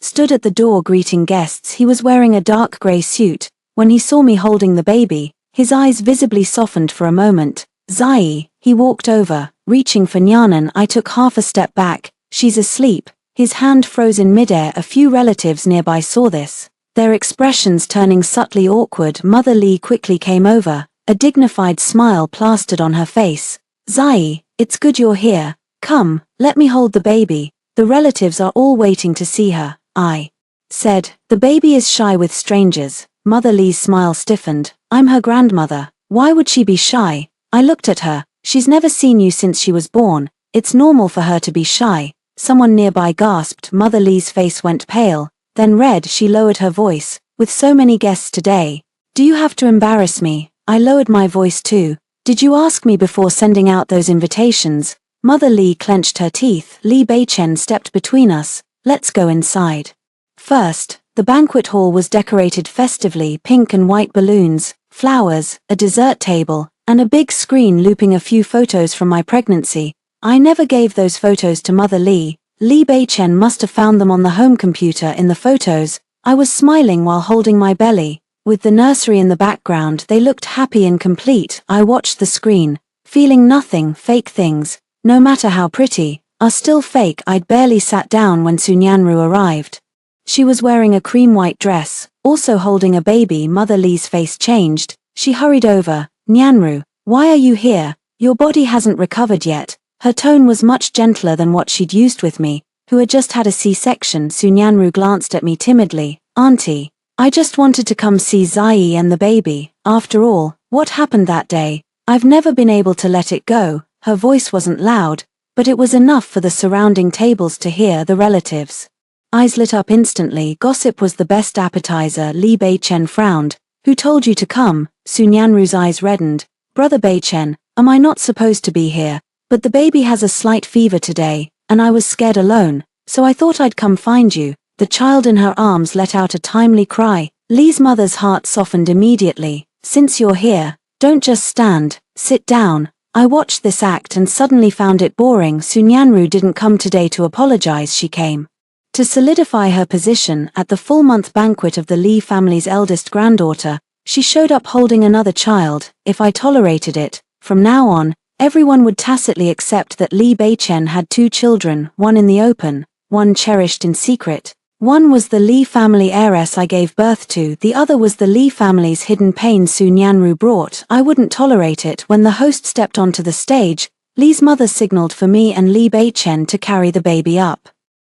stood at the door greeting guests. He was wearing a dark grey suit. When he saw me holding the baby, his eyes visibly softened for a moment. Zai, he walked over, reaching for Nyanan. I took half a step back. She's asleep. His hand froze in midair. A few relatives nearby saw this, their expressions turning subtly awkward. Mother Lee quickly came over, a dignified smile plastered on her face. Zai, it's good you're here. Come, let me hold the baby. The relatives are all waiting to see her. I said, the baby is shy with strangers. Mother Lee's smile stiffened. I'm her grandmother. Why would she be shy? I looked at her. She's never seen you since she was born. It's normal for her to be shy. Someone nearby gasped. Mother Lee's face went pale, then red. She lowered her voice. With so many guests today, do you have to embarrass me? I lowered my voice too. Did you ask me before sending out those invitations? Mother Lee clenched her teeth. Li Beichen stepped between us. Let's go inside. First, the banquet hall was decorated festively. Pink and white balloons, flowers, a dessert table, and a big screen looping a few photos from my pregnancy. I never gave those photos to Mother Lee. Li Beichen must have found them on the home computer. In the photos, I was smiling while holding my belly. With the nursery in the background, they looked happy and complete. I watched the screen, feeling nothing. Fake things, no matter how pretty, are still fake. I'd barely sat down when Sunyanru arrived. She was wearing a cream white dress, also holding a baby. Mother Lee's face changed. She hurried over. Nyanru, why are you here? Your body hasn't recovered yet. Her tone was much gentler than what she'd used with me, who had just had a C-section. Nyanru glanced at me timidly. Auntie, I just wanted to come see Zai and the baby. After all, what happened that day? I've never been able to let it go. Her voice wasn't loud, but it was enough for the surrounding tables to hear. The relatives' eyes lit up instantly. Gossip was the best appetizer. Li Beichen frowned. Who told you to come? Nyanru's eyes reddened. Brother Beichen, am I not supposed to be here? But the baby has a slight fever today, and I was scared alone, so I thought I'd come find you. The child in her arms let out a timely cry. Li's mother's heart softened immediately. Since you're here, don't just stand, sit down. I watched this act and suddenly found it boring. Nyanru didn't come today to apologize, she came to solidify her position. At the full-month banquet of the Li family's eldest granddaughter, she showed up holding another child. If I tolerated it, from now on, everyone would tacitly accept that Li Beichen had two children, one in the open, one cherished in secret. One was the Li family heiress I gave birth to, the other was the Li family's hidden pain Nyanru brought. I wouldn't tolerate it. When the host stepped onto the stage, Li's mother signaled for me and Li Beichen to carry the baby up.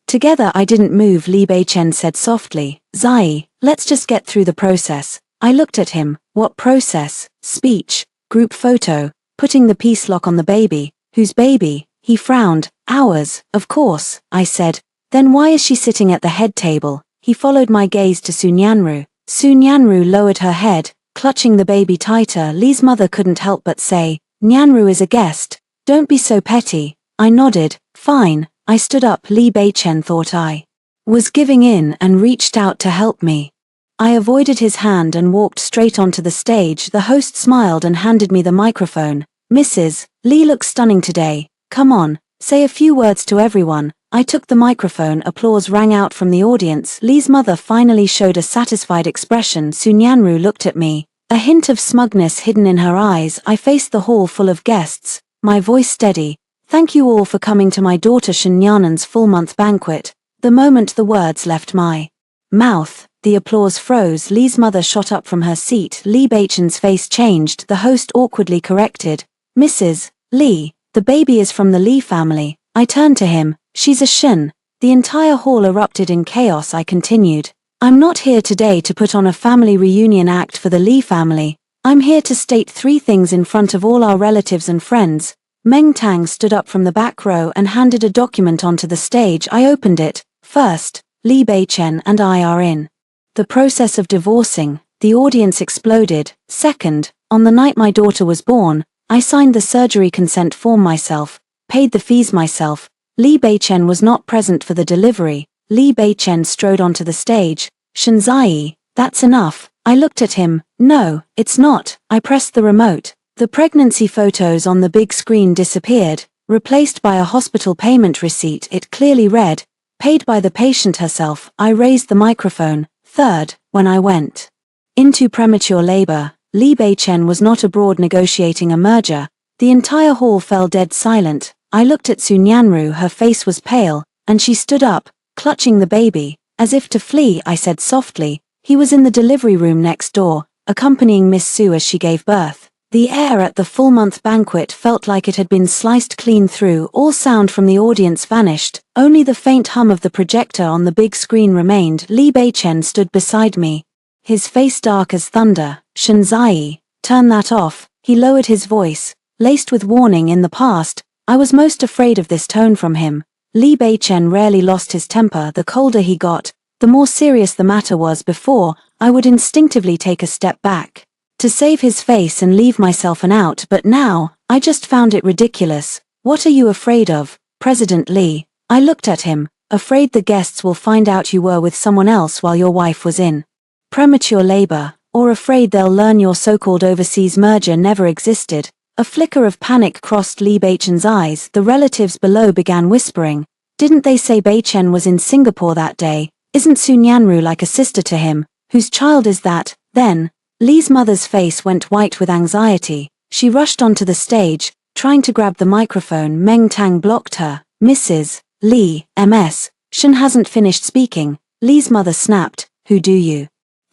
Together I didn't move. Li Beichen said softly, Zai, let's just get through the process. I looked at him. What process? Speech, group photo, putting the peace lock on the baby. Whose baby? He frowned. Ours, of course, I said. Then why is she sitting at the head table? He followed my gaze to Nyanru. Nyanru lowered her head, clutching the baby tighter. Li's mother couldn't help but say, Nyanru is a guest. Don't be so petty. I nodded. Fine. I stood up. Li Beichen thought I was giving in and reached out to help me. I avoided his hand and walked straight onto the stage. The host smiled and handed me the microphone. Mrs. Li looks stunning today. Come on, say a few words to everyone. I took the microphone. Applause rang out from the audience. Li's mother finally showed a satisfied expression. Nyanru looked at me, a hint of smugness hidden in her eyes. I faced the hall full of guests, my voice steady. Thank you all for coming to my daughter Shenyanan's full-month banquet. The moment the words left my mouth, the applause froze. Li's mother shot up from her seat. Li Beichen's face changed. The host awkwardly corrected. Mrs. Li, the baby is from the Li family. I turned to him. She's a Shen. The entire hall erupted in chaos. I continued. I'm not here today to put on a family reunion act for the Li family. I'm here to state three things in front of all our relatives and friends. Meng Tang stood up from the back row and handed a document onto the stage. I opened it. First, Li Beichen and I are in the process of divorcing. The audience exploded. Second, on the night my daughter was born, I signed the surgery consent form myself, paid the fees myself. Li Beichen was not present for the delivery. Li Beichen strode onto the stage. Shenzai, that's enough. I looked at him. No, it's not. I pressed the remote. The pregnancy photos on the big screen disappeared, replaced by a hospital payment receipt. It clearly read, paid by the patient herself. I raised the microphone. Third, when I went into premature labor, Li Beichen was not abroad negotiating a merger. The entire hall fell dead silent. I looked at Nyanru. Her face was pale, and she stood up, clutching the baby. As if to flee, I said softly, he was in the delivery room next door, accompanying Miss Su as she gave birth. The air at the full-month banquet felt like it had been sliced clean through. All sound from the audience vanished. Only the faint hum of the projector on the big screen remained. Li Beichen stood beside me, his face dark as thunder. Shenzai, turn that off. He lowered his voice, laced with warning. In the past, I was most afraid of this tone from him. Li Beichen rarely lost his temper. The colder he got, the more serious the matter was. Before, I would instinctively take a step back to save his face and leave myself an out, but now, I just found it ridiculous. What are you afraid of, President Li? I looked at him, afraid the guests will find out you were with someone else while your wife was in premature labor, or afraid they'll learn your so-called overseas merger never existed. A flicker of panic crossed Li Beichen's eyes. The relatives below began whispering. Didn't they say Beichen was in Singapore that day? Isn't Nyanru like a sister to him? Whose child is that, then? Li's mother's face went white with anxiety. She rushed onto the stage, trying to grab the microphone. Meng Tang blocked her. Mrs. Li, MS. Shen hasn't finished speaking. Li's mother snapped. Who do you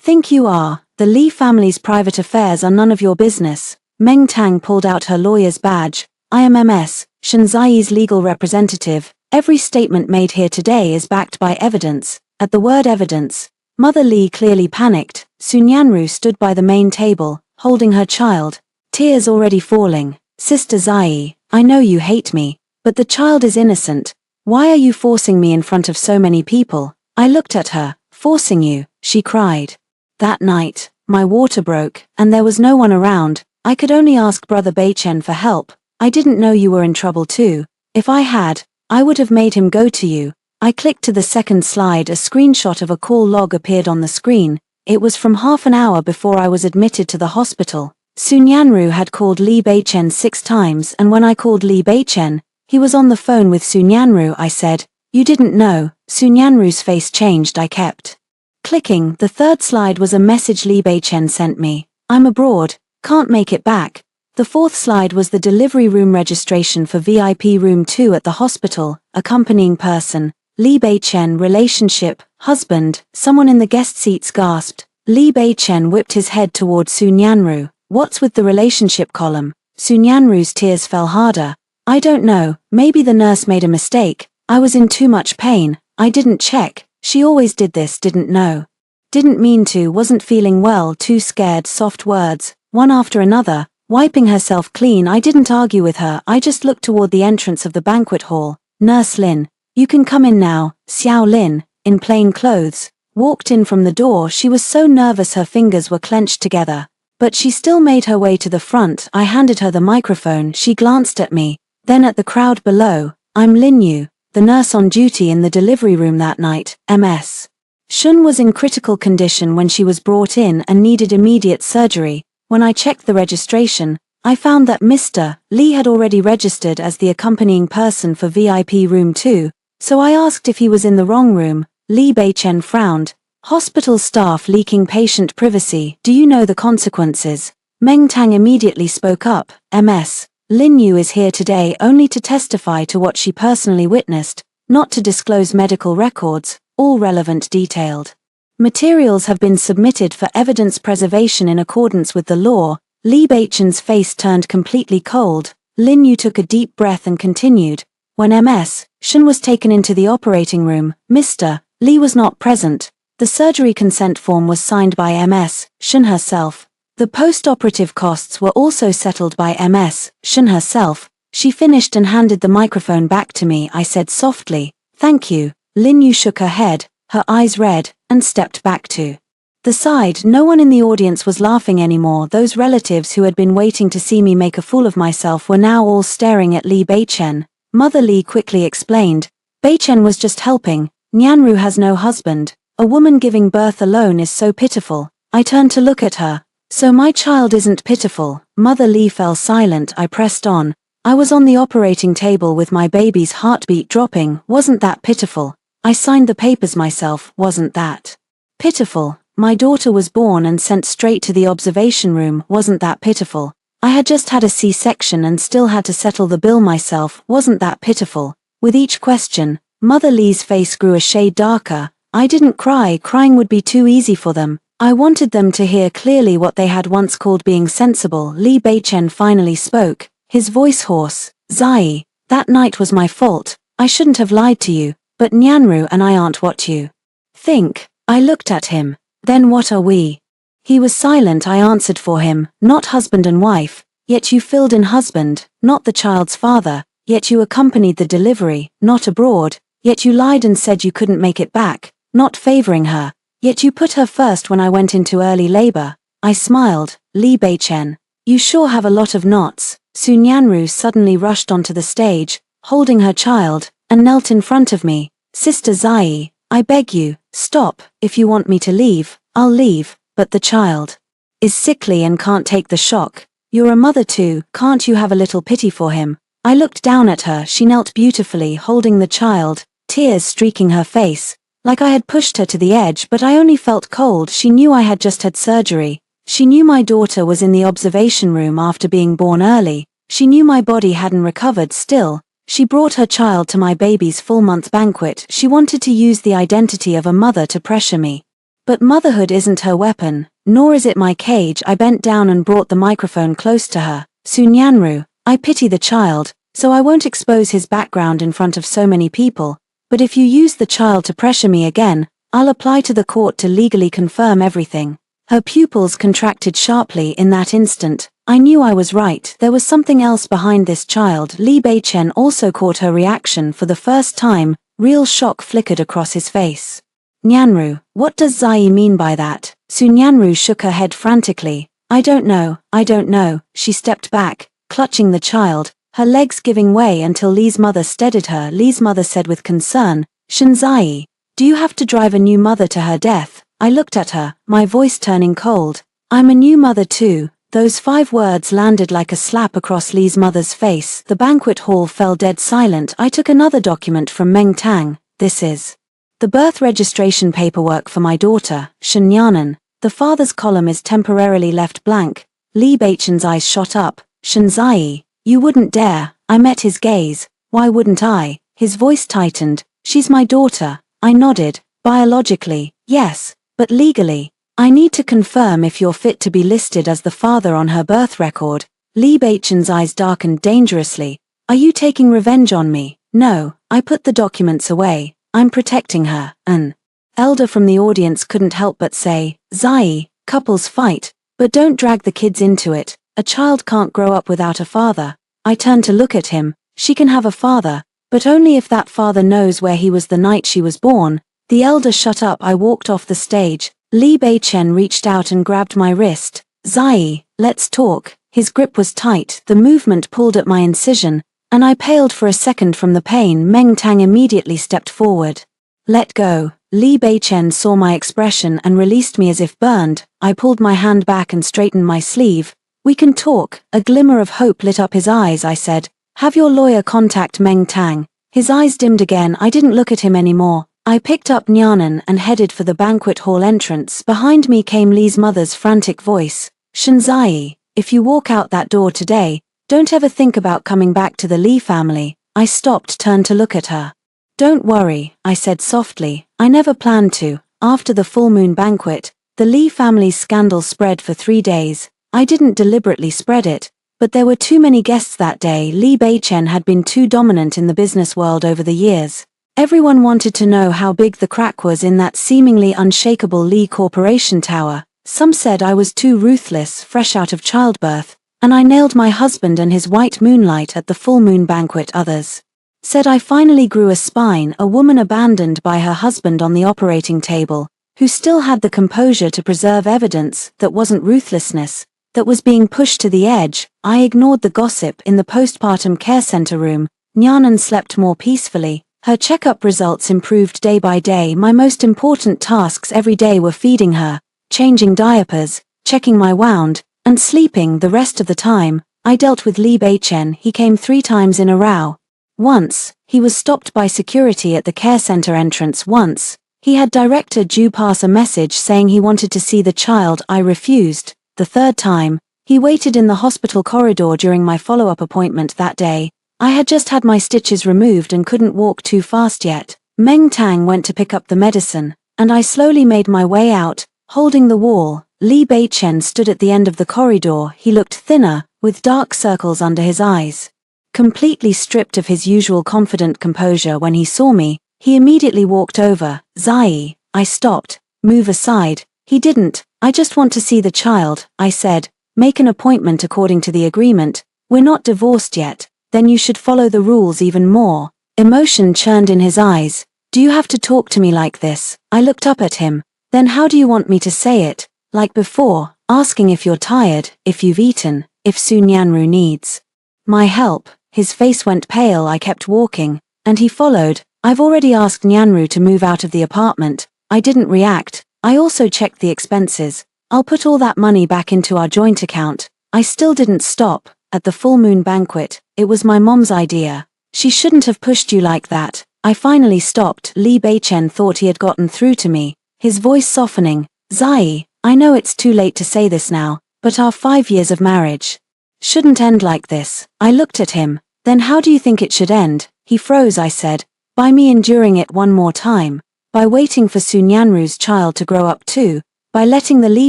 think you are? The Lee family's private affairs are none of your business. Meng Tang pulled out her lawyer's badge. I am MS, Shanzai's legal representative. Every statement made here today is backed by evidence. At the word evidence, Mother Lee clearly panicked. Sun Yanru stood by the main table, holding her child, tears already falling. Sister Zai, I know you hate me, but the child is innocent. Why are you forcing me in front of so many people? I looked at her. Forcing you, she cried. That night, my water broke, and there was no one around. I could only ask Brother Beichen for help. I didn't know you were in trouble too. If I had, I would have made him go to you. I clicked to the second slide. A screenshot of a call log appeared on the screen. It was from half an hour before I was admitted to the hospital. Sun Yanru had called Li Beichen 6 times, and when I called Li Beichen, he was on the phone with Sun Yanru. I said, "You didn't know." Sun Yanru's face changed. I kept clicking. The third slide was a message Li Beichen sent me. I'm abroad, can't make it back. The fourth slide was the delivery room registration for VIP room 2 at the hospital. Accompanying person, Li Beichen. Relationship, husband. Someone in the guest seats gasped. Li Beichen whipped his head toward Sun Yanru. What's with the relationship column? Sun Yanru's tears fell harder. I don't know, maybe the nurse made a mistake. I was in too much pain. I didn't check. She always did this. Didn't know. Didn't mean to. Wasn't feeling well. Too scared. Soft words, one after another, wiping herself clean. I didn't argue with her. I just looked toward the entrance of the banquet hall. Nurse Lin, you can come in now. Xiao Lin, in plain clothes, walked in from the door. She was so nervous her fingers were clenched together. But she still made her way to the front. I handed her the microphone. She glanced at me, then at the crowd below. I'm Lin Yu, the nurse on duty in the delivery room that night. MS. Shun was in critical condition when she was brought in and needed immediate surgery. When I checked the registration, I found that Mr. Lee had already registered as the accompanying person for VIP room 2, so I asked if he was in the wrong room. Li Beichen frowned. Hospital staff leaking patient privacy. Do you know the consequences? Meng Tang immediately spoke up. MS. Lin Yu is here today only to testify to what she personally witnessed, not to disclose medical records, all relevant detailed materials have been submitted for evidence preservation in accordance with the law. Li Beichen's face turned completely cold. Lin Yu took a deep breath and continued. When MS. Shun was taken into the operating room, Mr. Lee was not present. The surgery consent form was signed by MS. Shun herself. The post-operative costs were also settled by MS. Shun herself. She finished and handed the microphone back to me. I said softly, "Thank you." Lin Yu shook her head, her eyes red, and stepped back to the side. No one in the audience was laughing anymore. Those relatives who had been waiting to see me make a fool of myself were now all staring at Li Beichen. Mother Li quickly explained. Beichen was just helping. Nyanru has no husband. A woman giving birth alone is so pitiful. I turned to look at her. So my child isn't pitiful. Mother Li fell silent. I pressed on. I was on the operating table with my baby's heartbeat dropping. Wasn't that pitiful? I signed the papers myself. Wasn't that pitiful? My daughter was born and sent straight to the observation room. Wasn't that pitiful? I had just had a C-section and still had to settle the bill myself. Wasn't that pitiful? With each question, Mother Li's face grew a shade darker. I didn't cry. Crying would be too easy for them. I wanted them to hear clearly what they had once called being sensible. Li Beichen finally spoke, his voice hoarse. Zai, that night was my fault. I shouldn't have lied to you, but Nyanru and I aren't what you think. I looked at him. Then what are we? He was silent. I answered for him. Not husband and wife, yet you filled in husband. Not the child's father, yet you accompanied the delivery. Not abroad, yet you lied and said you couldn't make it back. Not favoring her, yet you put her first when I went into early labor. I smiled. Li Beichen, you sure have a lot of knots. Sun Yanru suddenly rushed onto the stage, holding her child, and knelt in front of me. Sister Zai, I beg you, stop. If you want me to leave, I'll leave, but the child is sickly and can't take the shock. You're a mother too, can't you have a little pity for him? I looked down at her. She knelt beautifully, holding the child, tears streaking her face, like I had pushed her to the edge, but I only felt cold. She knew I had just had surgery. She knew my daughter was in the observation room after being born early. She knew my body hadn't recovered still. She brought her child to my baby's full-month banquet. She wanted to use the identity of a mother to pressure me. But motherhood isn't her weapon, nor is it my cage. I bent down and brought the microphone close to her. Sunyanru, I pity the child, so I won't expose his background in front of so many people, but if you use the child to pressure me again, I'll apply to the court to legally confirm everything. Her pupils contracted sharply in that instant. I knew I was right. There was something else behind this child. Li Beichen also caught her reaction for the first time. Real shock flickered across his face. Nyanru, what does Zai mean by that? Sunyanru shook her head frantically. I don't know. She stepped back, clutching the child, her legs giving way until Li's mother steadied her. Li's mother said with concern, Shinzai, do you have to drive a new mother to her death? I looked at her, my voice turning cold. I'm a new mother too. Those 5 words landed like a slap across Li's mother's face. The banquet hall fell dead silent. I took another document from Meng Tang. This is the birth registration paperwork for my daughter, Shenyanan. The father's column is temporarily left blank. Li Beichen's eyes shot up. Shinzai, you wouldn't dare. I met his gaze. Why wouldn't I? His voice tightened. She's my daughter. I nodded. Biologically, yes, but legally, I need to confirm if you're fit to be listed as the father on her birth record. Li Beichen's eyes darkened dangerously. Are you taking revenge on me? No, I put the documents away. I'm protecting her. An elder from the audience couldn't help but say, Zai, couples fight, but don't drag the kids into it. A child can't grow up without a father. I turned to look at him. She can have a father, but only if that father knows where he was the night she was born. The elder shut up. I walked off the stage. Li Beichen reached out and grabbed my wrist. Zai, let's talk. His grip was tight. The movement pulled at my incision, and I paled for a second from the pain. Meng Tang immediately stepped forward. Let go. Li Beichen saw my expression and released me as if burned. I pulled my hand back and straightened my sleeve. We can talk. A glimmer of hope lit up his eyes. I said, have your lawyer contact Meng Tang. His eyes dimmed again. I didn't look at him anymore. I picked up Nyanan and headed for the banquet hall entrance. Behind me came Li's mother's frantic voice. Shinzai, if you walk out that door today, don't ever think about coming back to the Li family. I stopped, turned to look at her. Don't worry, I said softly. I never planned to. After the full moon banquet, the Li family's scandal spread for 3 days. I didn't deliberately spread it, but there were too many guests that day. Li Beichen had been too dominant in the business world over the years. Everyone wanted to know how big the crack was in that seemingly unshakable Li Corporation tower. Some said I was too ruthless, fresh out of childbirth, and I nailed my husband and his white moonlight at the full moon banquet. Others said I finally grew a spine, a woman abandoned by her husband on the operating table, who still had the composure to preserve evidence that wasn't ruthlessness, that was being pushed to the edge. I ignored the gossip. In the postpartum care center room, Nyanan slept more peacefully. Her checkup results improved day by day. My most important tasks every day were feeding her, changing diapers, checking my wound, and sleeping. The rest of the time, I dealt with Li Beichen. He came 3 times in a row. Once, he was stopped by security at the care center entrance. Once, he had Director Ju pass a message saying he wanted to see the child. I refused. The 3rd time, he waited in the hospital corridor during my follow-up appointment that day. I had just had my stitches removed and couldn't walk too fast yet. Meng Tang went to pick up the medicine, and I slowly made my way out, holding the wall. Li Beichen stood at the end of the corridor. He looked thinner, with dark circles under his eyes. Completely stripped of his usual confident composure when he saw me, he immediately walked over. Zai, I stopped. Move aside. He didn't. I just want to see the child, I said. Make an appointment according to the agreement. We're not divorced yet. Then you should follow the rules even more. Emotion churned in his eyes. Do you have to talk to me like this? I looked up at him. Then how do you want me to say it? Like before, asking if you're tired, if you've eaten, if Sunyanru needs my help. His face went pale. I kept walking, and he followed. I've already asked Nyanru to move out of the apartment. I didn't react. I also checked the expenses. I'll put all that money back into our joint account. I still didn't stop. At the full moon banquet, it was my mom's idea. She shouldn't have pushed you like that. I finally stopped. Li Beichen thought he had gotten through to me, his voice softening. Zai, I know it's too late to say this now, but our 5 years of marriage shouldn't end like this. I looked at him. Then how do you think it should end? He froze. I said, by me enduring it one more time. by waiting for Sunyanru's child to grow up too, by letting the Lee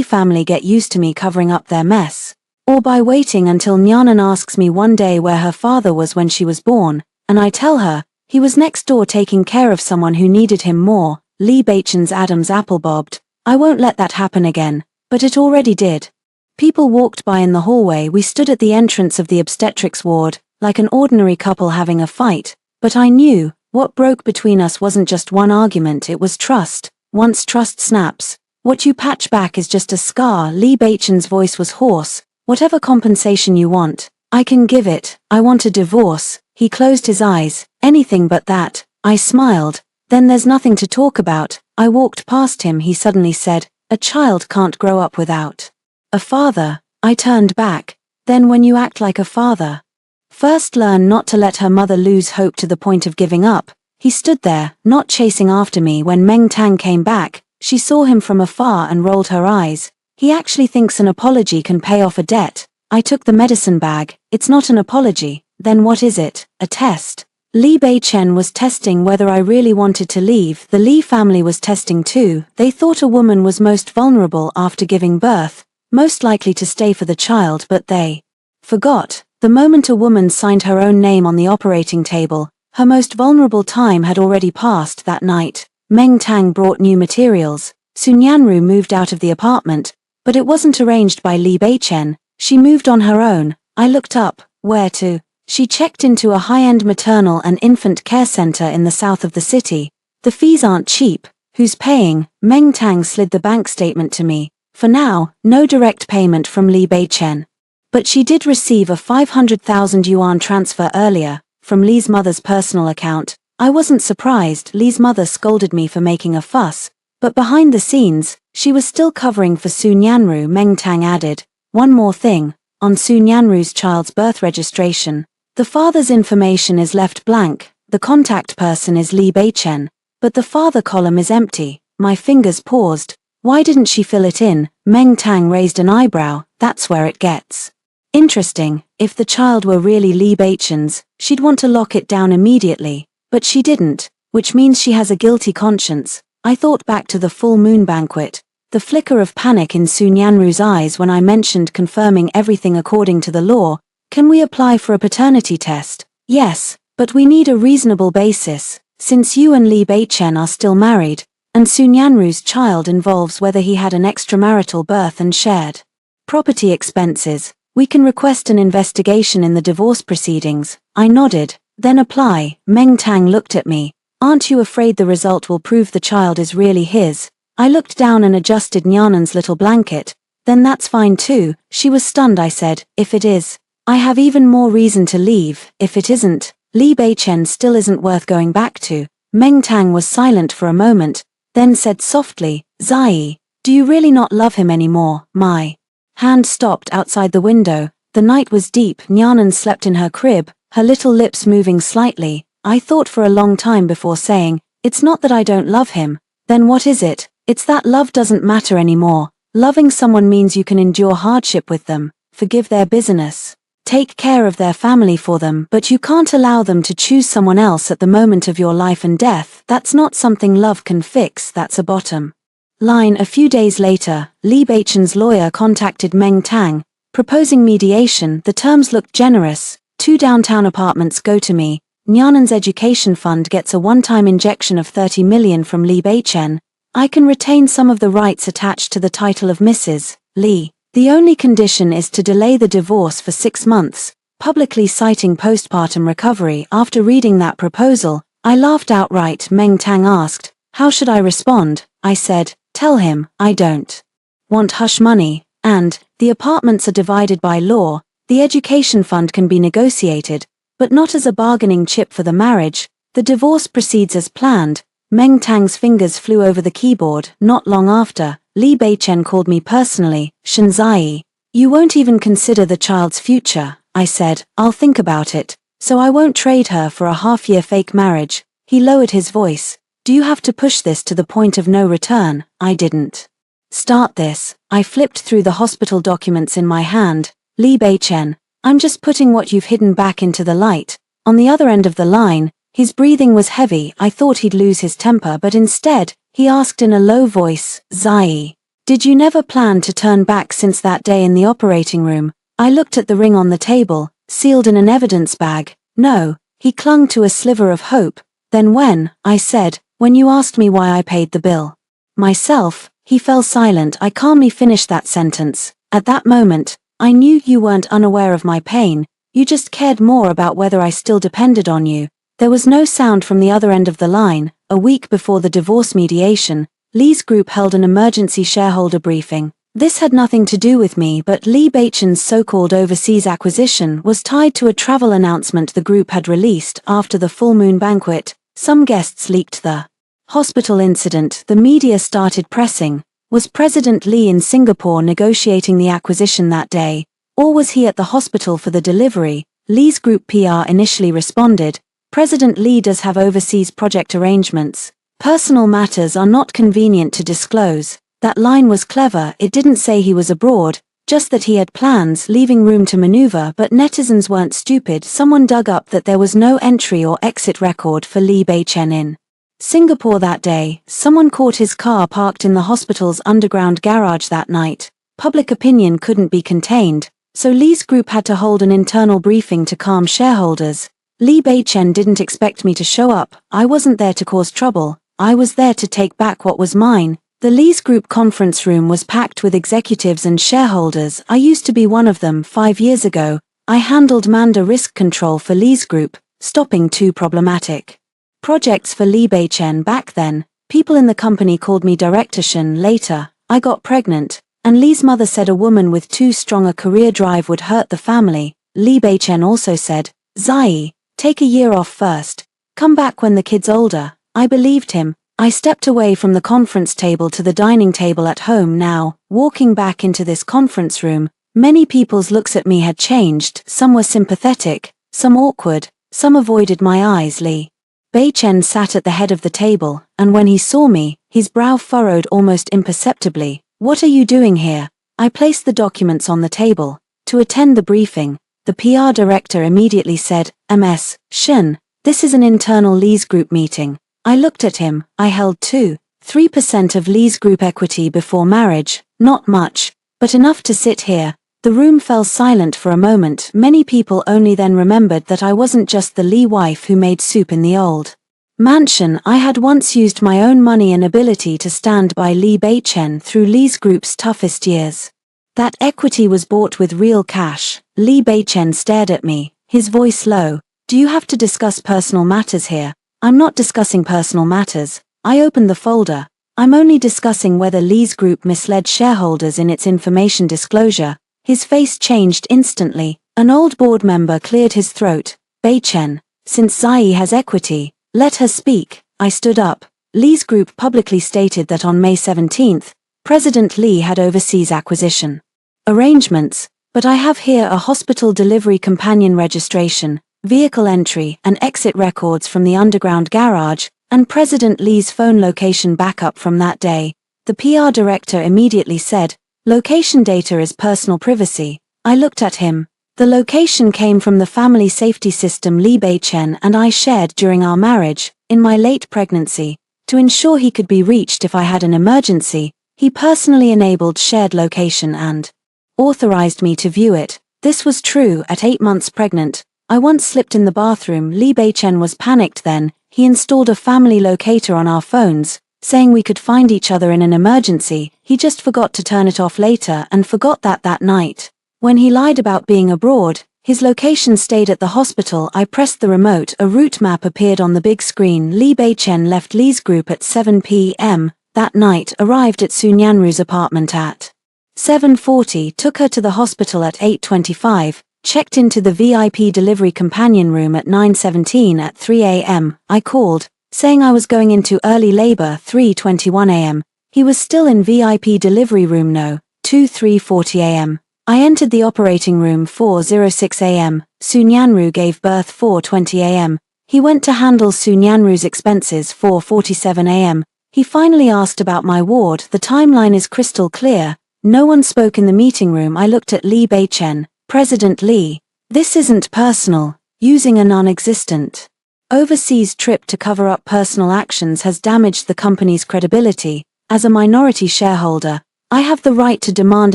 family get used to me covering up their mess, or by waiting until Nyanan asks me one day where her father was when she was born, and I tell her, he was next door taking care of someone who needed him more. Lee Bachan's Adam's apple bobbed. I won't let that happen again, but it already did. People walked by in the hallway. We stood at the entrance of the obstetrics ward, like an ordinary couple having a fight, but I knew, what broke between us wasn't just one argument, it was trust. Once trust snaps, what you patch back is just a scar. Lee Bachan's voice was hoarse. Whatever compensation you want, I can give it. I want a divorce. He closed his eyes. Anything but that. I smiled. Then there's nothing to talk about. I walked past him. He suddenly said, a child can't grow up without a father. I turned back. Then when you act like a father, first learn not to let her mother lose hope to the point of giving up. He stood there, not chasing after me. When Meng Tang came back, she saw him from afar and rolled her eyes. He actually thinks an apology can pay off a debt. I took the medicine bag. It's not an apology. Then what is it? A test. Lee Bachan was testing whether I really wanted to leave. The Lee family was testing too. They thought a woman was most vulnerable after giving birth, most likely to stay for the child, but they forgot. The moment a woman signed her own name on the operating table, her most vulnerable time had already passed. That night, Meng Tang brought new materials. Sunyanru moved out of the apartment, but it wasn't arranged by Lee Bachan. She moved on her own. I looked up. Where to? She checked into a high-end maternal and infant care center in the south of the city. The fees aren't cheap. Who's paying? Meng Tang slid the bank statement to me. For now, no direct payment from Lee Bachan. But she did receive a 500,000 yuan transfer earlier, from Lee's mother's personal account. I wasn't surprised. Lee's mother scolded me for making a fuss, but behind the scenes, she was still covering for Sunyanru. Meng Tang added, one more thing, on Sunyanru's child's birth registration, the father's information is left blank. The contact person is Lee Bachan, but the father column is empty. My fingers paused. Why didn't she fill it in? Meng Tang raised an eyebrow. That's where it gets interesting. If the child were really Lee Bachan's, she'd want to lock it down immediately, but she didn't, which means she has a guilty conscience. I thought back to the full moon banquet, the flicker of panic in Sunyanru's eyes when I mentioned confirming everything according to the law. Can we apply for a paternity test? Yes, but we need a reasonable basis, since you and Lee Bachan are still married, and Sunyanru's child involves whether he had an extramarital birth and shared property expenses. We can request an investigation in the divorce proceedings. I nodded. Then apply. Meng Tang looked at me. Aren't you afraid the result will prove the child is really his? I looked down and adjusted Nyanan's little blanket. Then that's fine too. She was stunned. I said, if it is, I have even more reason to leave. If it isn't, Lee Bachan still isn't worth going back to. Meng Tang was silent for a moment, then said softly, Zai, do you really not love him anymore? My hand stopped outside the window. The night was deep. Nyanan slept in her crib, her little lips moving slightly. I thought for a long time before saying, it's not that I don't love him. Then what is it? It's that love doesn't matter anymore. Loving someone means you can endure hardship with them, forgive their busyness, take care of their family for them, but you can't allow them to choose someone else at the moment of your life and death. That's not something love can fix. That's a bottom line. A few days later, Lee Bachan's lawyer contacted Meng Tang, proposing mediation. The terms looked generous. 2 downtown apartments go to me. Nyanan's education fund gets a one-time injection of 30 million from Lee Bachan. I can retain some of the rights attached to the title of Mrs. Lee. The only condition is to delay the divorce for 6 months, publicly citing postpartum recovery. After reading that proposal, I laughed outright. Meng Tang asked, how should I respond? I said, tell him, I don't want hush money, and, the apartments are divided by law. The education fund can be negotiated, but not as a bargaining chip for the marriage. The divorce proceeds as planned. Meng Tang's fingers flew over the keyboard. Not long after, Lee Bachan called me personally. Shanzai, you won't even consider the child's future. I said, I'll think about it, so I won't trade her for a half-year fake marriage. He lowered his voice. Do you have to push this to the point of no return? I didn't start this. I flipped through the hospital documents in my hand. Lee Bachan, I'm just putting what you've hidden back into the light. On the other end of the line, His breathing was heavy. I thought he'd lose his temper, but instead, he asked in a low voice, "Zai, did you never plan to turn back since that day in the operating room?" I looked at the ring on the table, sealed in an evidence bag. No. He clung to a sliver of hope. "Then when," I said, "when you asked me why I paid the bill?" Myself, he fell silent. I calmly finished that sentence. "At that moment, I knew you weren't unaware of my pain, you just cared more about whether I still depended on you." There was no sound from the other end of the line. A week before the divorce mediation, Lee's group held an emergency shareholder briefing. This had nothing to do with me, but Lee Baichen's so-called overseas acquisition was tied to a travel announcement the group had released after the full moon banquet. Some guests leaked the hospital incident. The media started pressing. Was President Lee in Singapore negotiating the acquisition that day, or was he at the hospital for the delivery? Lee's group PR initially responded, "President Lee does have overseas project arrangements. Personal matters are not convenient to disclose." That line was clever. It didn't say he was abroad, just that he had plans, leaving room to maneuver. But netizens weren't stupid. Someone dug up that there was no entry or exit record for Lee Baichen in Singapore that day. Someone caught his car parked in the hospital's underground garage that night. Public opinion couldn't be contained, so Lee's group had to hold an internal briefing to calm shareholders. Lee Baichen didn't expect me to show up. I wasn't there to cause trouble. I was there to take back what was mine. The Lee's group conference room was packed with executives and shareholders. I used to be one of them 5 years ago. I handled Manda risk control for Lee's group, stopping 2 problematic projects for Lee Baichen back then. People in the company called me Director Shen. Later, I got pregnant, and Lee's mother said a woman with too strong a career drive would hurt the family. Lee Baichen also said, "Zai, take a year off first. Come back when the kid's older." I believed him. I stepped away from the conference table to the dining table at home. Now, walking back into this conference room, many people's looks at me had changed. Some were sympathetic, some awkward, some avoided my eyes. Lee Baichen sat at the head of the table, and when he saw me, his brow furrowed almost imperceptibly. "What are you doing here?" I placed the documents on the table. "To attend the briefing." The PR director immediately said, "Ms. Shen, this is an internal Lee's group meeting." I looked at him. I held 3% of Lee's group equity before marriage, not much, but enough to sit here. The room fell silent for a moment. Many people only then remembered that I wasn't just the Lee wife who made soup in the old mansion. I had once used my own money and ability to stand by Lee Baichen through Lee's group's toughest years. That equity was bought with real cash. Lee Baichen stared at me, his voice low. "Do you have to discuss personal matters here?" "I'm not discussing personal matters." I opened the folder. "I'm only discussing whether Lee's group misled shareholders in its information disclosure." His face changed instantly. An old board member cleared his throat. "Baichen, since Zai has equity, let her speak." I stood up. Lee's group publicly stated that on May 17th, President Lee had overseas acquisition arrangements, but I have here a hospital delivery companion registration, vehicle entry and exit records from the underground garage, and President Lee's phone location backup from that day. The PR director immediately said, "Location data is personal privacy." I looked at him. The location came from the family safety system Lee Baichen and I shared during our marriage, in my late pregnancy. To ensure he could be reached if I had an emergency, he personally enabled shared location and authorized me to view it. This was true at 8 months pregnant. I once slipped in the bathroom. Lee Baichen was panicked then. He installed a family locator on our phones, saying we could find each other in an emergency. He just forgot to turn it off later and forgot that night. When he lied about being abroad, his location stayed at the hospital. I pressed the remote. A route map appeared on the big screen. Lee Baichen left Lee's group at 7 p.m. that night, arrived at Sun Yanru's apartment at 7:40, took her to the hospital at 8:25, checked into the VIP delivery companion room at 9:17. At 3 a.m., I called, saying I was going into early labor. 3:21 a.m. He was still in VIP delivery room no. 3:40 a.m. I entered the operating room. 4:06 a.m. Sun Yanru gave birth. 4:20 a.m. He went to handle Sun Yanru's expenses. 4:47 a.m. He finally asked about my ward. The timeline is crystal clear. No one spoke in the meeting room. I looked at Lee Baichen. "President Lee, this isn't personal." Using a non-existent overseas trip to cover up personal actions has damaged the company's credibility. As a minority shareholder, I have the right to demand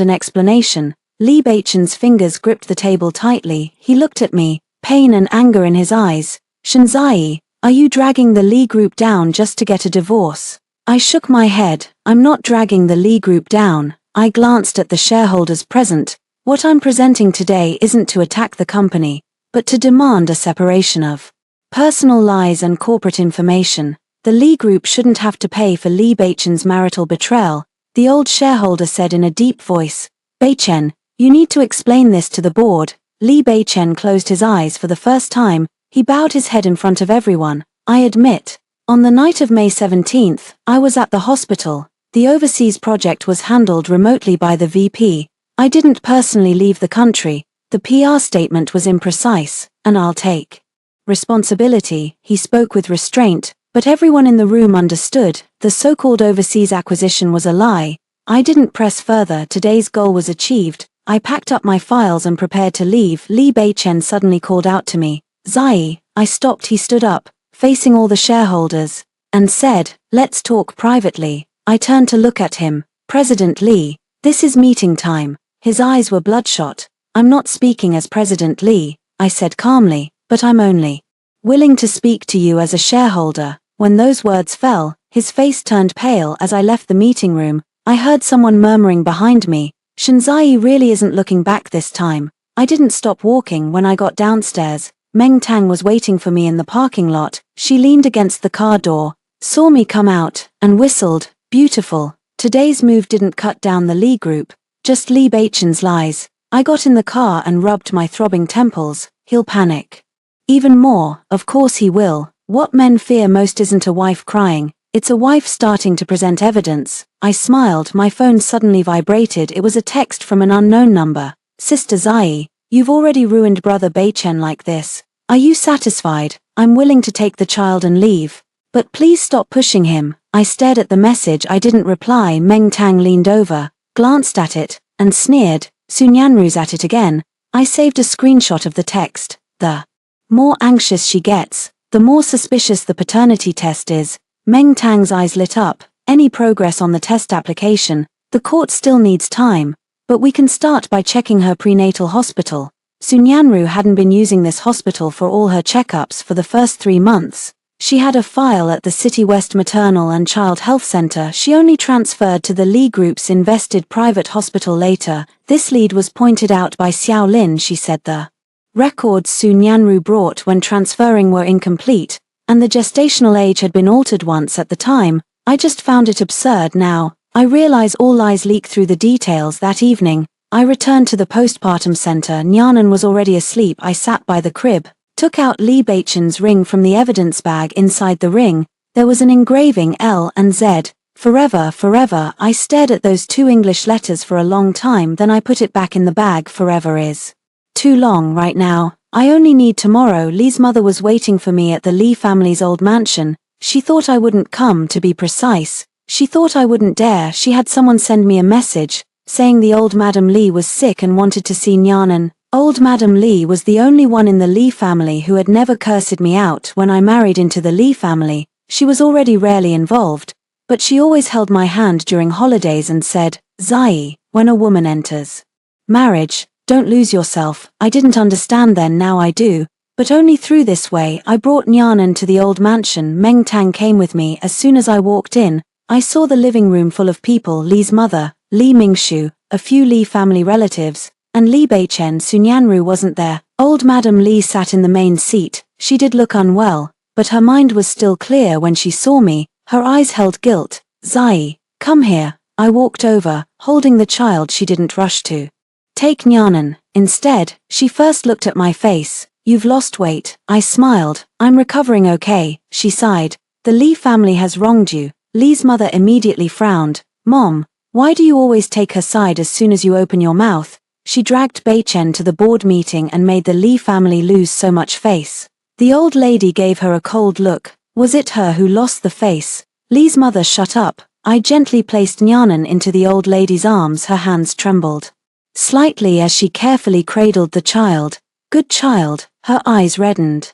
an explanation. Lee Baichen's fingers gripped the table tightly. He looked at me, pain and anger in his eyes. Shinzai, are you dragging the Lee Group down just to get a divorce? I shook my head. I'm not dragging the Lee Group down. I glanced at the shareholders present. What I'm presenting today isn't to attack the company, but to demand a separation of personal lies and corporate information. The Lee Group shouldn't have to pay for Lee Baichen's marital betrayal, the old shareholder said in a deep voice. Baichen, you need to explain this to the board. Lee Baichen closed his eyes for the first time. He bowed his head in front of everyone. I admit, on the night of May 17th, I was at the hospital. The overseas project was handled remotely by the VP. I didn't personally leave the country. The PR statement was imprecise, and I'll take responsibility. He spoke with restraint, but everyone in the room understood. The so-called overseas acquisition was a lie. I didn't press further. Today's goal was achieved. I packed up my files and prepared to leave. Lee Baichen suddenly called out to me. Zai, I stopped. He stood up, facing all the shareholders, and said, let's talk privately. I turned to look at him. President Lee, this is meeting time. His eyes were bloodshot. I'm not speaking as President Lee, I said calmly, but I'm only willing to speak to you as a shareholder. When those words fell, his face turned pale. As I left the meeting room, I heard someone murmuring behind me, Shinzai really isn't looking back this time. I didn't stop walking. When I got downstairs, Meng Tang was waiting for me in the parking lot. She leaned against the car door, saw me come out, and whistled, beautiful. Today's move didn't cut down the Lee Group, just Lee Baichen's lies. I got in the car and rubbed my throbbing temples. He'll panic even more, of course he will. What men fear most isn't a wife crying, it's a wife starting to present evidence. I smiled. My phone suddenly vibrated. It was a text from an unknown number. Sister Zai, you've already ruined Brother Baichen like this. Are you satisfied? I'm willing to take the child and leave. But please stop pushing him. I stared at the message. I didn't reply. Meng Tang leaned over, glanced at it, and sneered. Sunyanru's at it again. I saved a screenshot of the text. The more anxious she gets, the more suspicious the paternity test is. Meng Tang's eyes lit up. Any progress on the test application? The court still needs time, but we can start by checking her prenatal hospital. Sunyanru hadn't been using this hospital for all her checkups for the first 3 months. She had a file at the City West Maternal and Child Health Center. She only transferred to the Lee Group's invested private hospital later. This lead was pointed out by Xiao Lin. She said the records Sunyanru brought when transferring were incomplete, and the gestational age had been altered once at the time. I just found it absurd now. I realize all lies leak through the details. That evening, I returned to the postpartum center. Nyanan was already asleep. I sat by the crib, took out Lee Baichen's ring from the evidence bag. Inside the ring, there was an engraving L and Z. Forever, forever. I stared at those 2 English letters for a long time. Then I put it back in the bag. Forever is too long right now. I only need tomorrow. Lee's mother was waiting for me at the Lee family's old mansion. She thought I wouldn't come, to be precise. She thought I wouldn't dare. She had someone send me a message, saying the old Madam Lee was sick and wanted to see Nyanan. Old Madam Lee was the only one in the Lee family who had never cursed me out. When I married into the Lee family, she was already rarely involved, but she always held my hand during holidays and said, Zai, when a woman enters marriage, don't lose yourself. I didn't understand then, now I do, but only through this way. I brought Nyanan to the old mansion. Meng Tang came with me. As soon as I walked in, I saw the living room full of people. Lee's mother, Lee Mingshu, a few Lee family relatives, and Lee Baichen. Sunyanru wasn't there. Old Madam Lee sat in the main seat. She did look unwell, but her mind was still clear when she saw me. Her eyes held guilt. Zai, come here. I walked over, holding the child. She didn't rush to take Nyanan. Instead, she first looked at my face. You've lost weight. I smiled. I'm recovering okay, she sighed. The Lee family has wronged you. Lee's mother immediately frowned. Mom, why do you always take her side as soon as you open your mouth? She dragged Baichen to the board meeting and made the Lee family lose so much face. The old lady gave her a cold look. Was it her who lost the face? Lee's mother shut up. I gently placed Nyanan into the old lady's arms. Her hands trembled slightly as she carefully cradled the child. Good child. Her eyes reddened.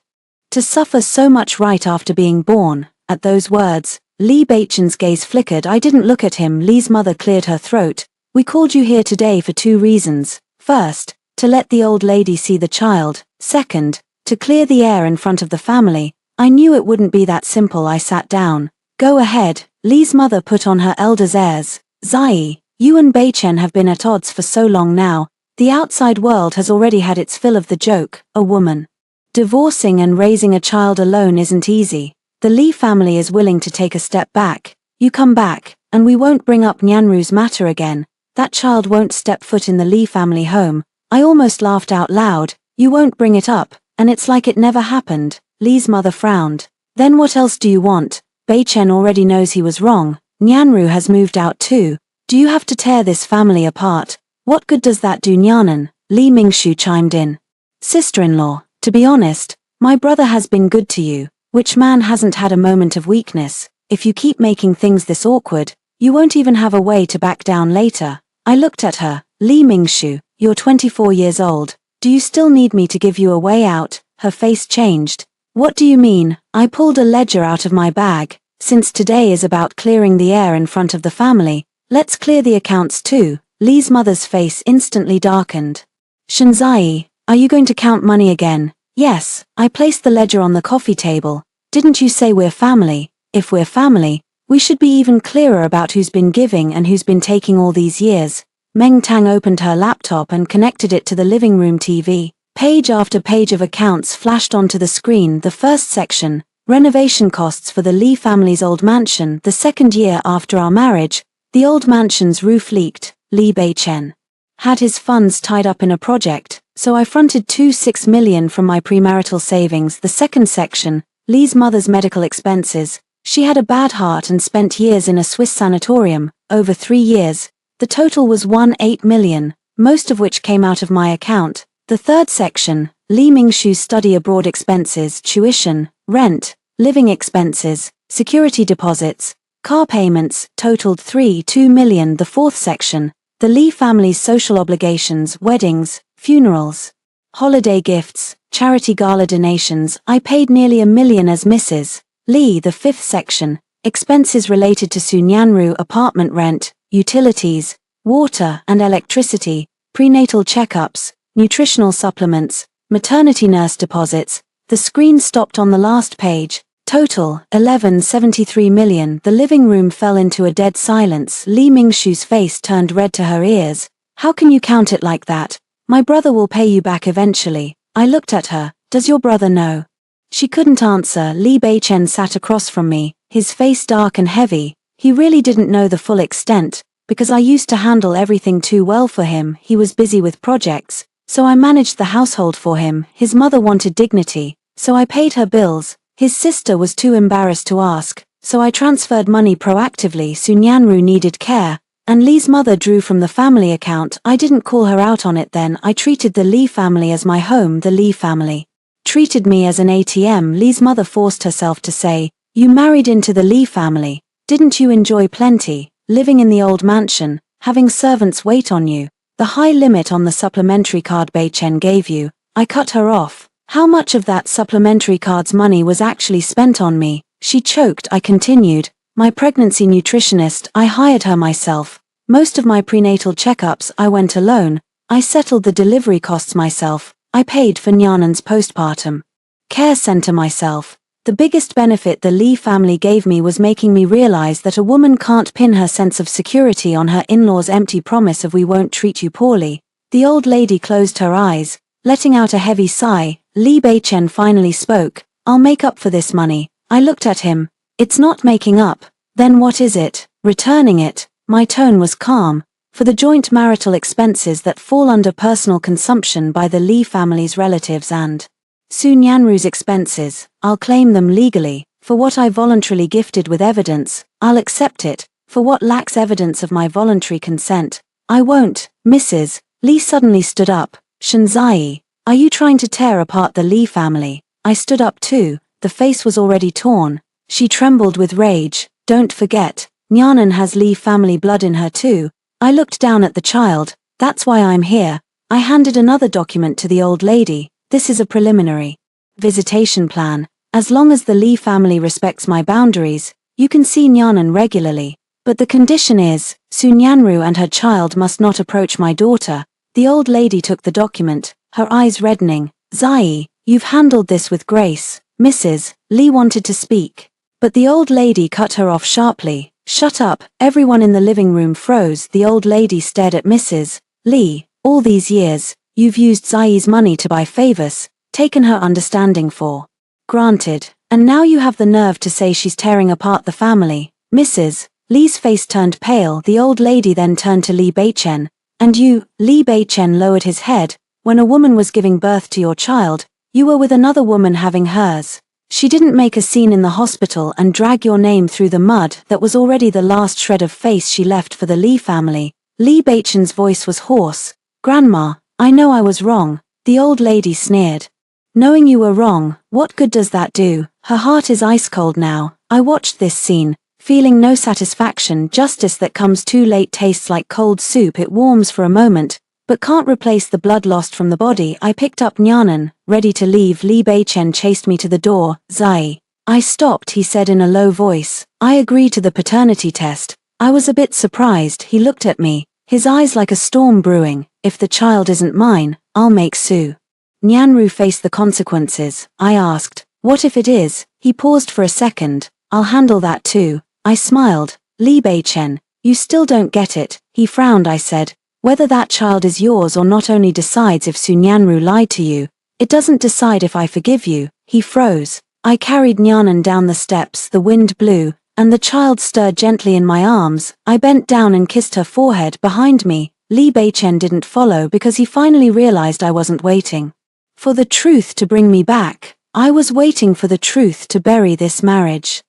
To suffer so much right after being born. At those words, Lee Baichen's gaze flickered. I didn't look at him. Lee's mother cleared her throat. We called you here today for 2 reasons. First, to let the old lady see the child. Second, to clear the air in front of the family. I knew it wouldn't be that simple. I sat down. Go ahead. Lee's mother put on her elder's airs. Zai, you and Baichen have been at odds for so long now. The outside world has already had its fill of the joke. A woman divorcing and raising a child alone isn't easy. The Lee family is willing to take a step back. You come back, and we won't bring up Nyanru's matter again. That child won't step foot in the Lee family home. I almost laughed out loud. You won't bring it up, and it's like it never happened. Lee's mother frowned. Then what else do you want? Baichen already knows he was wrong. Nyanru has moved out too. Do you have to tear this family apart? What good does that do Nyanan? Li Mingshu chimed in. Sister-in-law, to be honest, my brother has been good to you. Which man hasn't had a moment of weakness? If you keep making things this awkward, you won't even have a way to back down later. I looked at her. Li Mingshu, you're 24 years old. Do you still need me to give you a way out? Her face changed. What do you mean? I pulled a ledger out of my bag. Since today is about clearing the air in front of the family, let's clear the accounts too. Lee's mother's face instantly darkened. Shanzai, are you going to count money again? Yes, I placed the ledger on the coffee table. Didn't you say we're family? If we're family, we should be even clearer about who's been giving and who's been taking all these years. Meng Tang opened her laptop and connected it to the living room TV. Page after page of accounts flashed onto the screen. The first section, renovation costs for the Lee family's old mansion. The second year after our marriage, the old mansion's roof leaked. Li Baichen had his funds tied up in a project, so I fronted 6 million from my premarital savings. The second section, Lee's mother's medical expenses. She had a bad heart and spent years in a Swiss sanatorium, over 3 years. The total was 8 million, most of which came out of my account. The third section, Li Mingshu's study abroad expenses, tuition, rent, living expenses, security deposits, car payments, totaled 2 million. The fourth section, the Lee family's social obligations, weddings, funerals, holiday gifts, charity gala donations. I paid nearly 1 million as Mrs. Lee. The fifth section, expenses related to Sunyanru apartment rent, utilities, water and electricity, prenatal checkups, nutritional supplements, maternity nurse deposits. The screen stopped on the last page. Total, 11.73 million. The living room fell into a dead silence. Li Mingshu's face turned red to her ears. How can you count it like that? My brother will pay you back eventually. I looked at her. Does your brother know? She couldn't answer. Li Baichen sat across from me, his face dark and heavy. He really didn't know the full extent, because I used to handle everything too well for him. He was busy with projects, so I managed the household for him. His mother wanted dignity, so I paid her bills. His sister was too embarrassed to ask, so I transferred money proactively. Sunyanru needed care, and Lee's mother drew from the family account. I didn't call her out on it then. I treated the Lee family as my home. The Lee family treated me as an ATM. Lee's mother forced herself to say, you married into the Lee family. Didn't you enjoy plenty, living in the old mansion, having servants wait on you? The high limit on the supplementary card Baichen gave you. I cut her off. How much of that supplementary card's money was actually spent on me? She choked. I continued. My pregnancy nutritionist, I hired her myself. Most of my prenatal checkups I went alone. I settled the delivery costs myself. I paid for Nyanan's postpartum care center myself. The biggest benefit the Lee family gave me was making me realize that a woman can't pin her sense of security on her in-laws' empty promise of we won't treat you poorly. The old lady closed her eyes, letting out a heavy sigh. Li Baichen finally spoke. I'll make up for this money. I looked at him. It's not making up. Then what is it? Returning it. My tone was calm. For the joint marital expenses that fall under personal consumption by the Lee family's relatives and Sunyanru's expenses, I'll claim them legally. For what I voluntarily gifted with evidence, I'll accept it. For what lacks evidence of my voluntary consent, I won't. Mrs. Lee suddenly stood up. Shanzai, are you trying to tear apart the Lee family? I stood up too. The face was already torn. She trembled with rage. Don't forget, Nyanan has Lee family blood in her too. I looked down at the child. That's why I'm here. I handed another document to the old lady. This is a preliminary visitation plan. As long as the Lee family respects my boundaries, you can see Nyanan regularly. But the condition is, Sunyanru and her child must not approach my daughter. The old lady took the document, her eyes reddening. Zai, you've handled this with grace. Mrs. Lee wanted to speak. But the old lady cut her off sharply. Shut up. Everyone in the living room froze. The old lady stared at Mrs. Lee. All these years, you've used Zai's money to buy favors, taken her understanding for granted, and now you have the nerve to say she's tearing apart the family. Mrs. Lee's face turned pale. The old lady then turned to Lee Beichen. And you, Lee Beichen lowered his head. When a woman was giving birth to your child, you were with another woman having hers. She didn't make a scene in the hospital and drag your name through the mud that was already the last shred of face she left for the Lee family. Lee Beichen's voice was hoarse. Grandma, I know I was wrong. The old lady sneered. Knowing you were wrong, what good does that do? Her heart is ice cold now. I watched this scene, feeling no satisfaction. Justice that comes too late tastes like cold soup. It warms for a moment, but can't replace the blood lost from the body. I picked up Nyanan, ready to leave. Lee Beichen chased me to the door. Zai. I stopped, he said in a low voice. I agree to the paternity test. I was a bit surprised. He looked at me, his eyes like a storm brewing. If the child isn't mine, I'll make Su Nyanru face the consequences. I asked, what if it is? He paused for a second. I'll handle that too. I smiled. Lee Beichen, you still don't get it. He frowned. I said, whether that child is yours or not only decides if Su Nyanru lied to you. It doesn't decide if I forgive you. He froze. I carried Nyanan down the steps. The wind blew, and the child stirred gently in my arms. I bent down and kissed her forehead behind me. Lee Beichen didn't follow because he finally realized I wasn't waiting for the truth to bring me back. I was waiting for the truth to bury this marriage.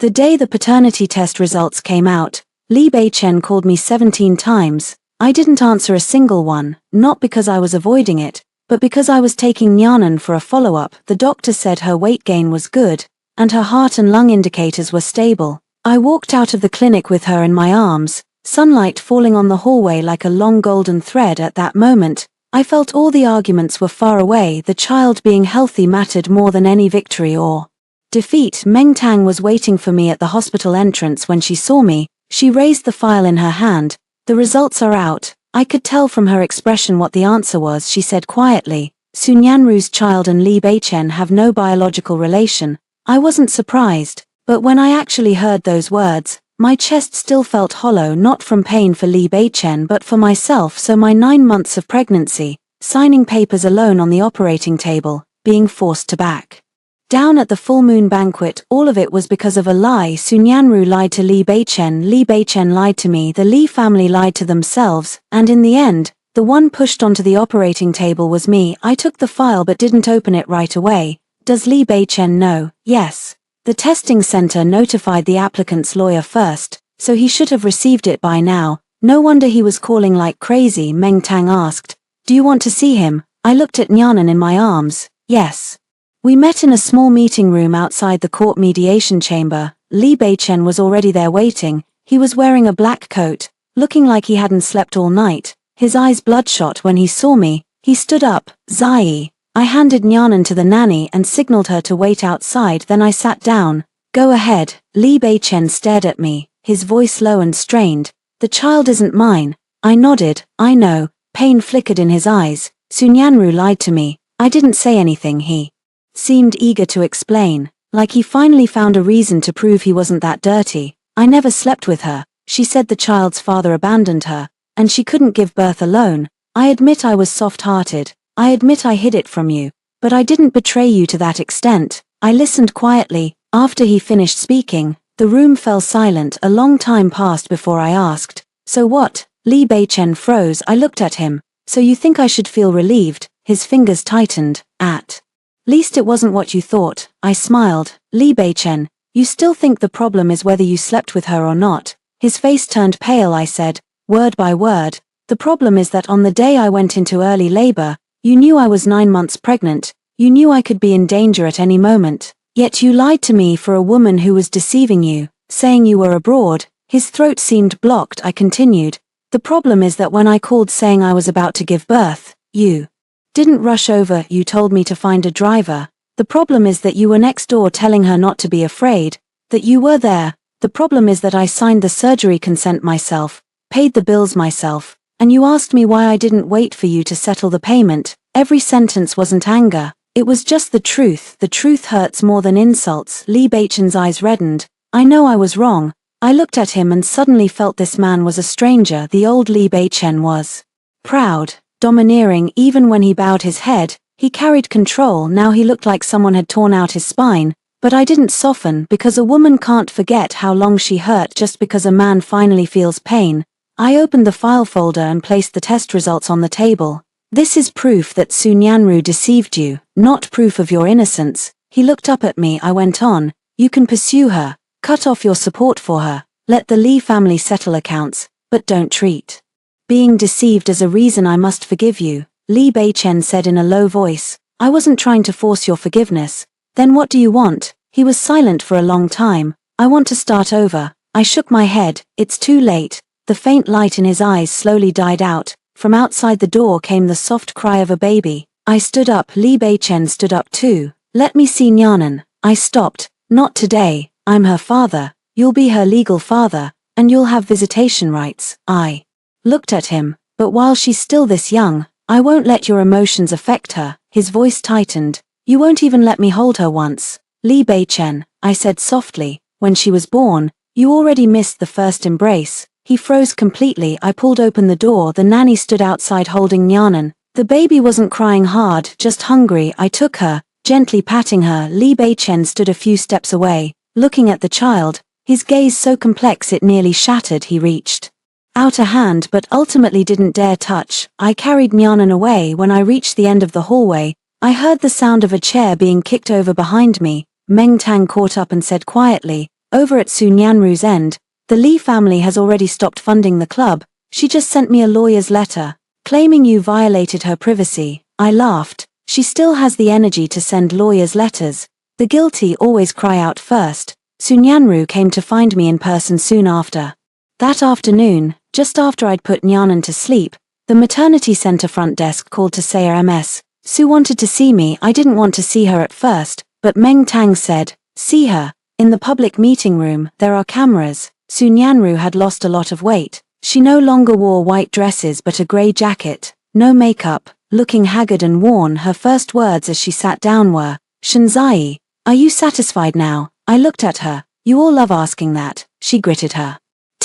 The day the paternity test results came out, Lee Beichen called me 17 times. I didn't answer a single one, not because I was avoiding it, but because I was taking Nyanan for a follow-up. The doctor said her weight gain was good, and her heart and lung indicators were stable. I walked out of the clinic with her in my arms, sunlight falling on the hallway like a long golden thread. At that moment, I felt all the arguments were far away. The child being healthy mattered more than any victory or defeat. Meng Tang was waiting for me at the hospital entrance. When she saw me, she raised the file in her hand. The results are out. I could tell from her expression what the answer was. She said quietly, Su Nyanru's child and Lee Beichen have no biological relation. I wasn't surprised, but when I actually heard those words, my chest still felt hollow, not from pain for Lee Beichen but for myself. So my 9 months of pregnancy, signing papers alone on the operating table, being forced to back down at the full moon banquet, all of it was because of a lie. Su Nyanru lied to Lee Beichen lied to me, the Lee family lied to themselves, and in the end, the one pushed onto the operating table was me. I took the file but didn't open it right away. Does Lee Beichen know? Yes. The testing center notified the applicant's lawyer first, so he should have received it by now. No wonder he was calling like crazy. Meng Tang asked, do you want to see him? I looked at Nyanan in my arms. Yes. We met in a small meeting room outside the court mediation chamber. Lee Beichen was already there waiting. He was wearing a black coat, looking like he hadn't slept all night. His eyes bloodshot. When he saw me, he stood up. Zai. I handed Nyanan to the nanny and signaled her to wait outside. Then I sat down. Go ahead. Lee Beichen stared at me, his voice low and strained. The child isn't mine. I nodded. I know. Pain flickered in his eyes. Su Nyanru lied to me. I didn't say anything. He seemed eager to explain, like he finally found a reason to prove he wasn't that dirty. I never slept with her. She said the child's father abandoned her, and she couldn't give birth alone. I admit I was soft-hearted. I admit I hid it from you, but I didn't betray you to that extent. I listened quietly. After he finished speaking, the room fell silent. A long time passed before I asked, so what? Lee Beichen froze. I looked at him. So you think I should feel relieved? His fingers tightened. At least it wasn't what you thought. I smiled. Lee Beichen, you still think the problem is whether you slept with her or not? His face turned pale. I said, word by word, the problem is that on the day I went into early labor, you knew I was 9 months pregnant. You knew I could be in danger at any moment. Yet you lied to me for a woman who was deceiving you, saying you were abroad. His throat seemed blocked. I continued, the problem is that when I called saying I was about to give birth, you didn't rush over. You told me to find a driver. The problem is that you were next door telling her not to be afraid, that you were there. The problem is that I signed the surgery consent myself, paid the bills myself, and you asked me why I didn't wait for you to settle the payment. Every sentence wasn't anger. It was just the truth. The truth hurts more than insults. Lee Baichen's eyes reddened. I know I was wrong. I looked at him and suddenly felt this man was a stranger. The old Lee Baichen was proud, domineering. Even when he bowed his head, he carried control. Now he looked like someone had torn out his spine. But I didn't soften, because a woman can't forget how long she hurt just because a man finally feels pain. I opened the file folder and placed the test results on the table. This is proof that Su Nyanru deceived you, not proof of your innocence. He looked up at me. I went on. You can pursue her, cut off your support for her, let the Lee family settle accounts, but don't treat being deceived as a reason I must forgive you. Lee Baichen said in a low voice. I wasn't trying to force your forgiveness. Then what do you want? He was silent for a long time. I want to start over. I shook my head. It's too late. The faint light in his eyes slowly died out. From outside the door came the soft cry of a baby. I stood up. Lee Baichen stood up too. Let me see Nyanan. I stopped. Not today. I'm her father. You'll be her legal father, and you'll have visitation rights. I looked at him. But while she's still this young, I won't let your emotions affect her. His voice tightened. You won't even let me hold her once. Lee Baichen, I said softly, when she was born, you already missed the first embrace. He froze completely. I pulled open the door. The nanny stood outside holding Nyanan. The baby wasn't crying hard, just hungry. I took her, gently patting her. Lee Baichen stood a few steps away, looking at the child, his gaze so complex it nearly shattered. He reached out a hand but ultimately didn't dare touch. I carried Nyanan away. When I reached the end of the hallway, I heard the sound of a chair being kicked over behind me. Meng Tang caught up and said quietly, over at Su Nyanru's end, the Lee family has already stopped funding the club. She just sent me a lawyer's letter, claiming you violated her privacy. I laughed. She still has the energy to send lawyers' letters. The guilty always cry out first. Su Nyanru came to find me in person soon after. That afternoon, just after I'd put Nyanan to sleep, the maternity center front desk called to say MS. Su wanted to see me. I didn't want to see her at first, but Meng Tang said, see her. In the public meeting room, there are cameras. Su Nyanru had lost a lot of weight. She no longer wore white dresses but a grey jacket, no makeup, looking haggard and worn. Her first words as she sat down were, Shanzai, are you satisfied now? I looked at her. You all love asking that. She gritted her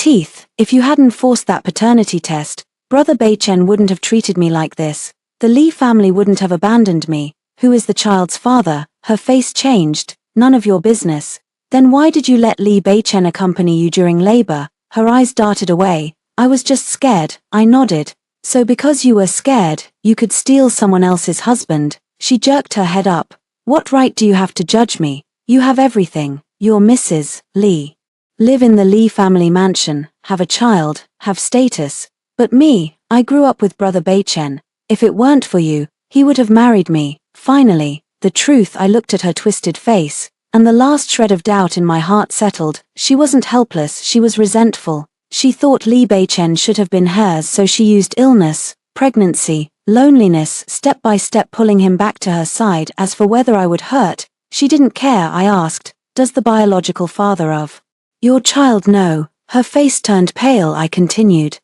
teeth. If you hadn't forced that paternity test, Brother Baichen wouldn't have treated me like this. The Lee family wouldn't have abandoned me. Who is the child's father? Her face changed. None of your business. Then why did you let Lee Baichen accompany you during labor? Her eyes darted away. I was just scared. I nodded. So because you were scared, you could steal someone else's husband? She jerked her head up. What right do you have to judge me? You have everything. You're Mrs. Lee. Live in the Lee family mansion, have a child, have status. But me, I grew up with Brother Baichen. If it weren't for you, he would have married me. Finally, the truth. I looked at her twisted face, and the last shred of doubt in my heart settled. She wasn't helpless, she was resentful. She thought Lee Baichen should have been hers, so she used illness, pregnancy, loneliness, step by step pulling him back to her side. As for whether I would hurt, she didn't care. I asked, does the biological father of your child know? Her face turned pale. I continued,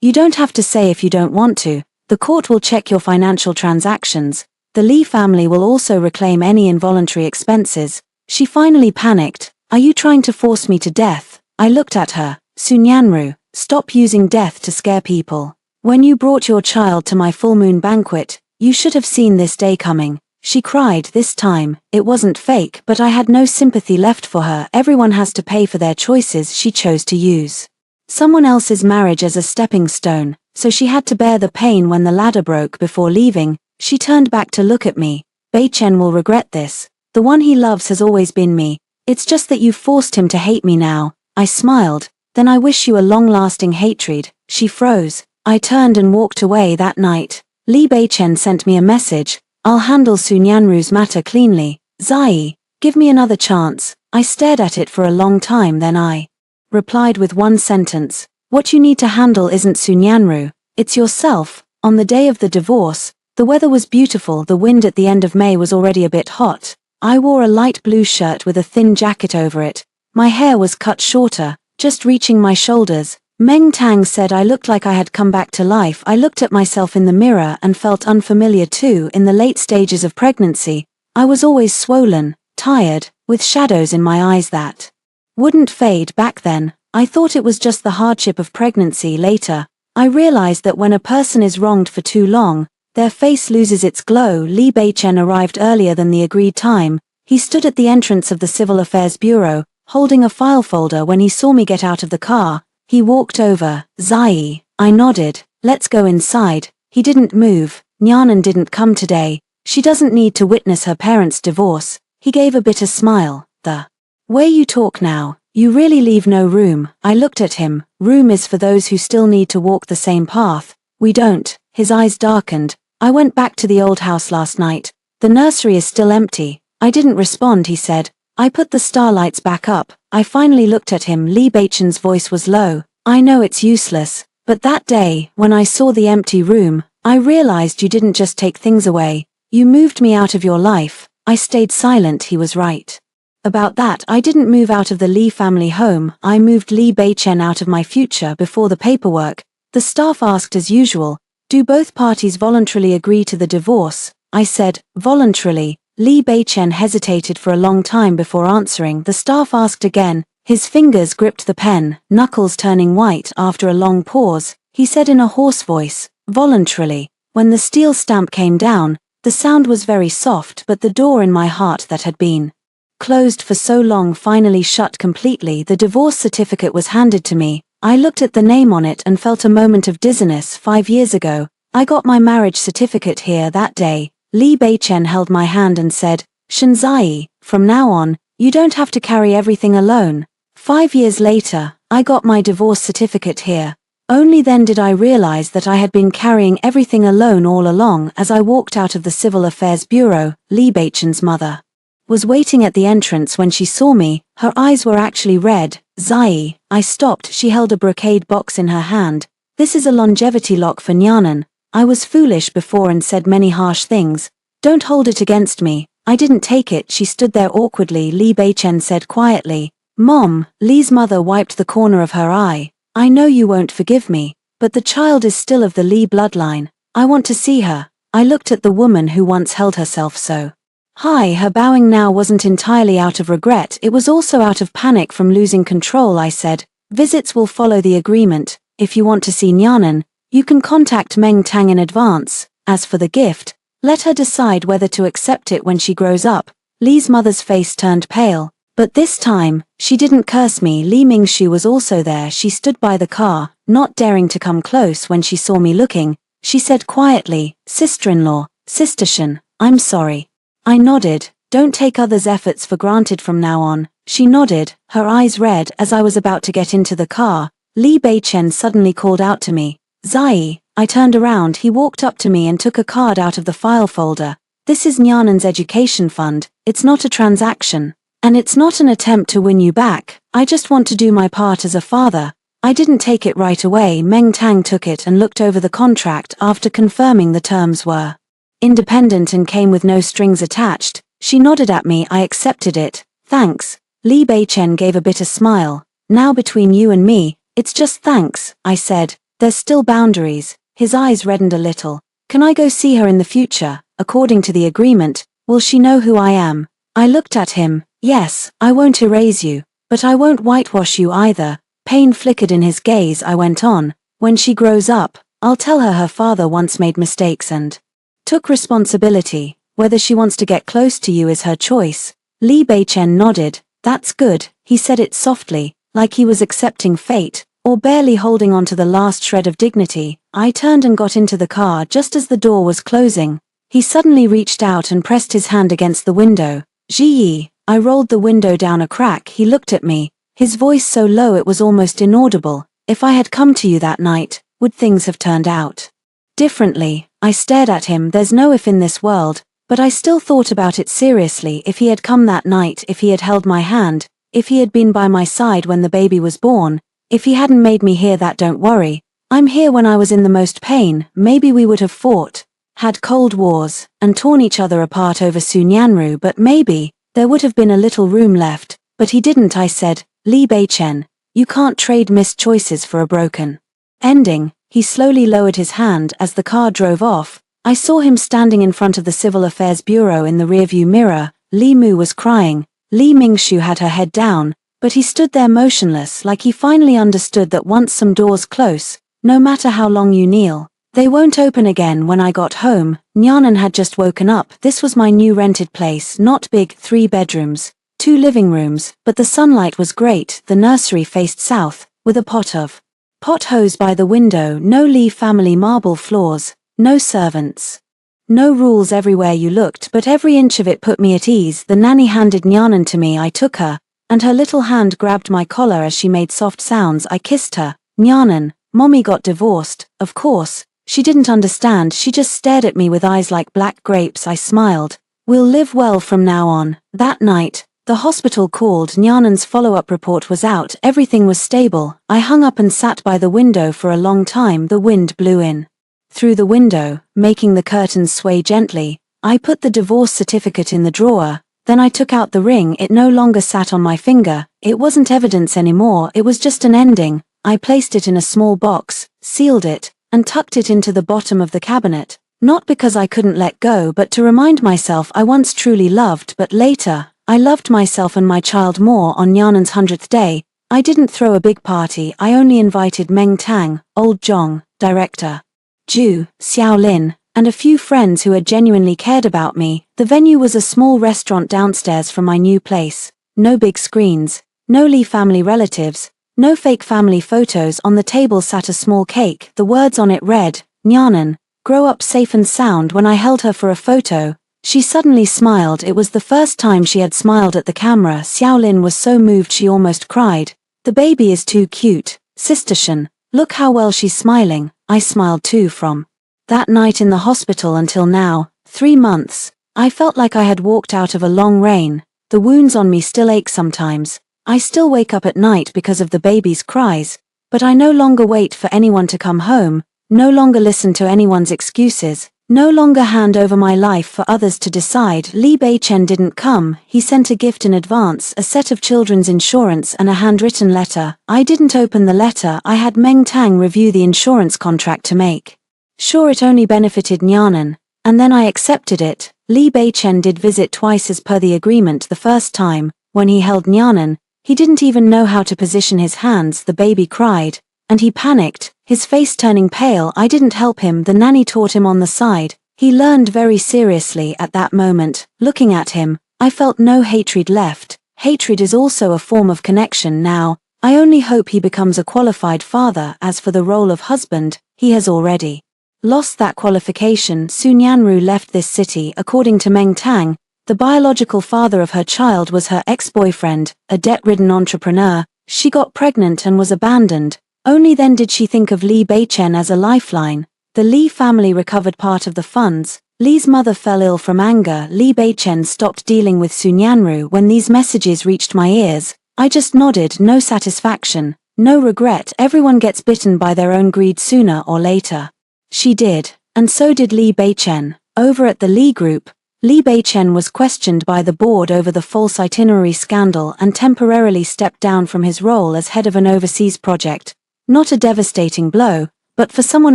you don't have to say if you don't want to. The court will check your financial transactions. The Lee family will also reclaim any involuntary expenses. She finally panicked. Are you trying to force me to death? I looked at her. Su Nyanru, stop using death to scare people. When you brought your child to my full moon banquet, you should have seen this day coming. She cried. This time, it wasn't fake, but I had no sympathy left for her. Everyone has to pay for their choices. She chose to use someone else's marriage as a stepping stone, so she had to bear the pain when the ladder broke. Before leaving, she turned back to look at me. Baichen will regret this. The one he loves has always been me. It's just that you've forced him to hate me now. I smiled. Then I wish you a long-lasting hatred. She froze. I turned and walked away. That night, Lee Baichen sent me a message. I'll handle Su Nyanru's matter cleanly. Zai, give me another chance. I stared at it for a long time, then I replied with one sentence. What you need to handle isn't Su Nyanru, it's yourself. On the day of the divorce, the weather was beautiful. The wind at the end of May was already a bit hot. I wore a light blue shirt with a thin jacket over it. My hair was cut shorter, just reaching my shoulders. Meng Tang said I looked like I had come back to life. I looked at myself in the mirror and felt unfamiliar too. In the late stages of pregnancy, I was always swollen, tired, with shadows in my eyes that wouldn't fade. Back then, I thought it was just the hardship of pregnancy. Later, I realized that when a person is wronged for too long, their face loses its glow. Li Beichen arrived earlier than the agreed time. He stood at the entrance of the Civil Affairs Bureau, holding a file folder. When he saw me get out of the car, he walked over. Zai. I nodded. Let's go inside. He didn't move. Nyanan didn't come today. She doesn't need to witness her parents' divorce. He gave a bitter smile. The way you talk now, you really leave no room. I looked at him. Room is for those who still need to walk the same path. We don't. His eyes darkened. I went back to the old house last night. The nursery is still empty. I didn't respond, he said. I put the starlights back up. I finally looked at him. Li Beichen's voice was low. I know it's useless, but that day, when I saw the empty room, I realized you didn't just take things away. You moved me out of your life. I stayed silent. He was right about that. I didn't move out of the Li family home. I moved Li Beichen out of my future. Before the paperwork, the staff asked as usual, do both parties voluntarily agree to the divorce? I said, voluntarily. Li Beichen hesitated for a long time before answering. The staff asked again. His fingers gripped the pen, knuckles turning white. After a long pause, he said in a hoarse voice, voluntarily. When the steel stamp came down, the sound was very soft, but the door in my heart that had been closed for so long finally shut completely. The divorce certificate was handed to me. I looked at the name on it and felt a moment of dizziness. 5 years ago, I got my marriage certificate here. That day, Li Beichen held my hand and said, Shanzai, from now on, you don't have to carry everything alone. 5 years later, I got my divorce certificate here. Only then did I realize that I had been carrying everything alone all along. As I walked out of the Civil Affairs Bureau, Li Beichen's mother was waiting at the entrance. When she saw me, her eyes were actually red. Zai. I stopped. She held a brocade box in her hand. This is a longevity lock for Nyanan. I was foolish before and said many harsh things. Don't hold it against me. I didn't take it. She stood there awkwardly. Li Beichen said quietly, Mom. Li's mother wiped the corner of her eye. I know you won't forgive me, but the child is still of the Li bloodline. I want to see her. I looked at the woman who once held herself so high. Her bowing now wasn't entirely out of regret, it was also out of panic from losing control. I said, visits will follow the agreement. If you want to see Nyanan, you can contact Meng Tang in advance. As for the gift, let her decide whether to accept it when she grows up. Li's mother's face turned pale, but this time, she didn't curse me. Li Mingshu was also there. She stood by the car, not daring to come close. When she saw me looking, she said quietly, Sister-in-law, Sister Shan, I'm sorry. I nodded. Don't take others' efforts for granted from now on. She nodded, her eyes red. As I was about to get into the car, Li Beichen suddenly called out to me, Zai. I turned around. He walked up to me and took a card out of the file folder. This is Nyanan's education fund. It's not a transaction. And it's not an attempt to win you back. I just want to do my part as a father. I didn't take it right away. Meng Tang took it and looked over the contract. After confirming the terms were independent and came with no strings attached, she nodded at me. I accepted it. Thanks. Li Beichen gave a bitter smile. Now between you and me, it's just thanks, I said. There's still boundaries. His eyes reddened a little. Can I go see her in the future? According to the agreement, will she know who I am? I looked at him. Yes, I won't erase you, but I won't whitewash you either. Pain flickered in his gaze. I went on. When she grows up, I'll tell her her father once made mistakes and took responsibility. Whether she wants to get close to you is her choice. Li Beichen nodded. That's good. He said it softly, like he was accepting fate, or barely holding on to the last shred of dignity. I turned and got into the car. Just as the door was closing, he suddenly reached out and pressed his hand against the window. Ji. I rolled the window down a crack. He looked at me, his voice so low it was almost inaudible. If I had come to you that night, would things have turned out differently? I stared at him. There's no if in this world, but I still thought about it seriously. If he had come that night, if he had held my hand, if he had been by my side when the baby was born, if he hadn't made me hear that don't worry, I'm here when I was in the most pain, maybe we would have fought. had Cold Wars, and torn each other apart over Sunyanru, but maybe there would have been a little room left, but he didn't. I said, Lee Bei-chen, you can't trade missed choices for a broken ending. He slowly lowered his hand as the car drove off. I saw him standing in front of the Civil Affairs Bureau in the rearview mirror. Li Mu was crying. Li Mingshu had her head down, but he stood there motionless, like he finally understood that once some doors close, no matter how long you kneel, they won't open again. When I got home, Nyanan had just woken up. This was my new rented place, not big, 3 bedrooms, 2 living rooms, but the sunlight was great. The nursery faced south, with a pot hose by the window. No Lee family marble floors, no servants. No rules everywhere you looked, but every inch of it put me at ease. The nanny handed Nyanan to me. I took her, and her little hand grabbed my collar as she made soft sounds. I kissed her. Nyanan, Mommy got divorced, of course. She didn't understand. She just stared at me with eyes like black grapes. I smiled. We'll live well from now on. That night, the hospital called. Nyanan's follow-up report was out. Everything was stable. I hung up and sat by the window for a long time. The wind blew in through the window, making the curtains sway gently. I put the divorce certificate in the drawer. Then I took out the ring. It no longer sat on my finger. It wasn't evidence anymore. It was just an ending. I placed it in a small box, sealed it, and tucked it into the bottom of the cabinet. Not because I couldn't let go, but to remind myself I once truly loved. But later, I loved myself and my child more. On Nyanan's 100th day, I didn't throw a big party. I only invited Meng Tang, Old Zhong, director Ju, Xiao Lin, and a few friends who had genuinely cared about me. The venue was a small restaurant downstairs from my new place. No big screens, no Lee family relatives, no fake family photos. On the table sat a small cake. The words on it read, Nyanan, grow up safe and sound. When I held her for a photo, she suddenly smiled. It was the first time she had smiled at the camera. Xiao Lin was so moved she almost cried. The baby is too cute, Sister Shen. Look how well she's smiling. I smiled too. From that night in the hospital until now, 3 months, I felt like I had walked out of a long rain. The wounds on me still ache sometimes. I still wake up at night because of the baby's cries, but I no longer wait for anyone to come home, no longer listen to anyone's excuses, no longer hand over my life for others to decide. Li Bei-chen didn't come. He sent a gift in advance, a set of children's insurance and a handwritten letter. I didn't open the letter. I had Meng Tang review the insurance contract to make sure it only benefited Nyanan, and then I accepted it. Li Bei-chen did visit twice as per the agreement. The first time, when he held Nyanan, he didn't even know how to position his hands. The baby cried, and he panicked, his face turning pale. I didn't help him. The nanny taught him on the side. He learned very seriously at that moment. Looking at him, I felt no hatred left. Hatred is also a form of connection now. I only hope he becomes a qualified father. As for the role of husband, he has already lost that qualification. Sunyanru left this city. According to Meng Tang, the biological father of her child was her ex-boyfriend, a debt-ridden entrepreneur. She got pregnant and was abandoned. Only then did she think of Li Bei-chen as a lifeline. The Li family recovered part of the funds. Li's mother fell ill from anger. Li Bei-chen stopped dealing with Sunyanru. When these messages reached my ears, I just nodded. No satisfaction, no regret. Everyone gets bitten by their own greed sooner or later. She did, and so did Li Bei-chen. Over at the Li Group, Li Bei-chen was questioned by the board over the false itinerary scandal and temporarily stepped down from his role as head of an overseas project. Not a devastating blow, but for someone